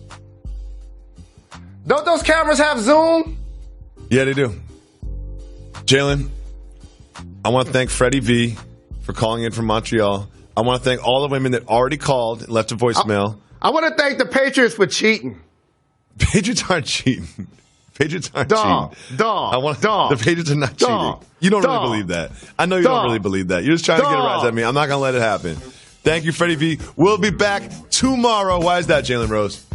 [SPEAKER 2] Don't those cameras have zoom?
[SPEAKER 1] Yeah, they do. Jalen, I want to thank Freddie V for calling in from Montreal. I want to thank all the women that already called and left a voicemail.
[SPEAKER 2] I want to thank the Patriots for cheating.
[SPEAKER 1] Patriots aren't cheating. Patriots aren't cheating. The Patriots are not cheating. You don't really believe that. I know you don't really believe that. You're just trying to get a rise at me. I'm not going to let it happen. Thank you, Freddie V. We'll be back tomorrow. Why is that, Jalen Rose?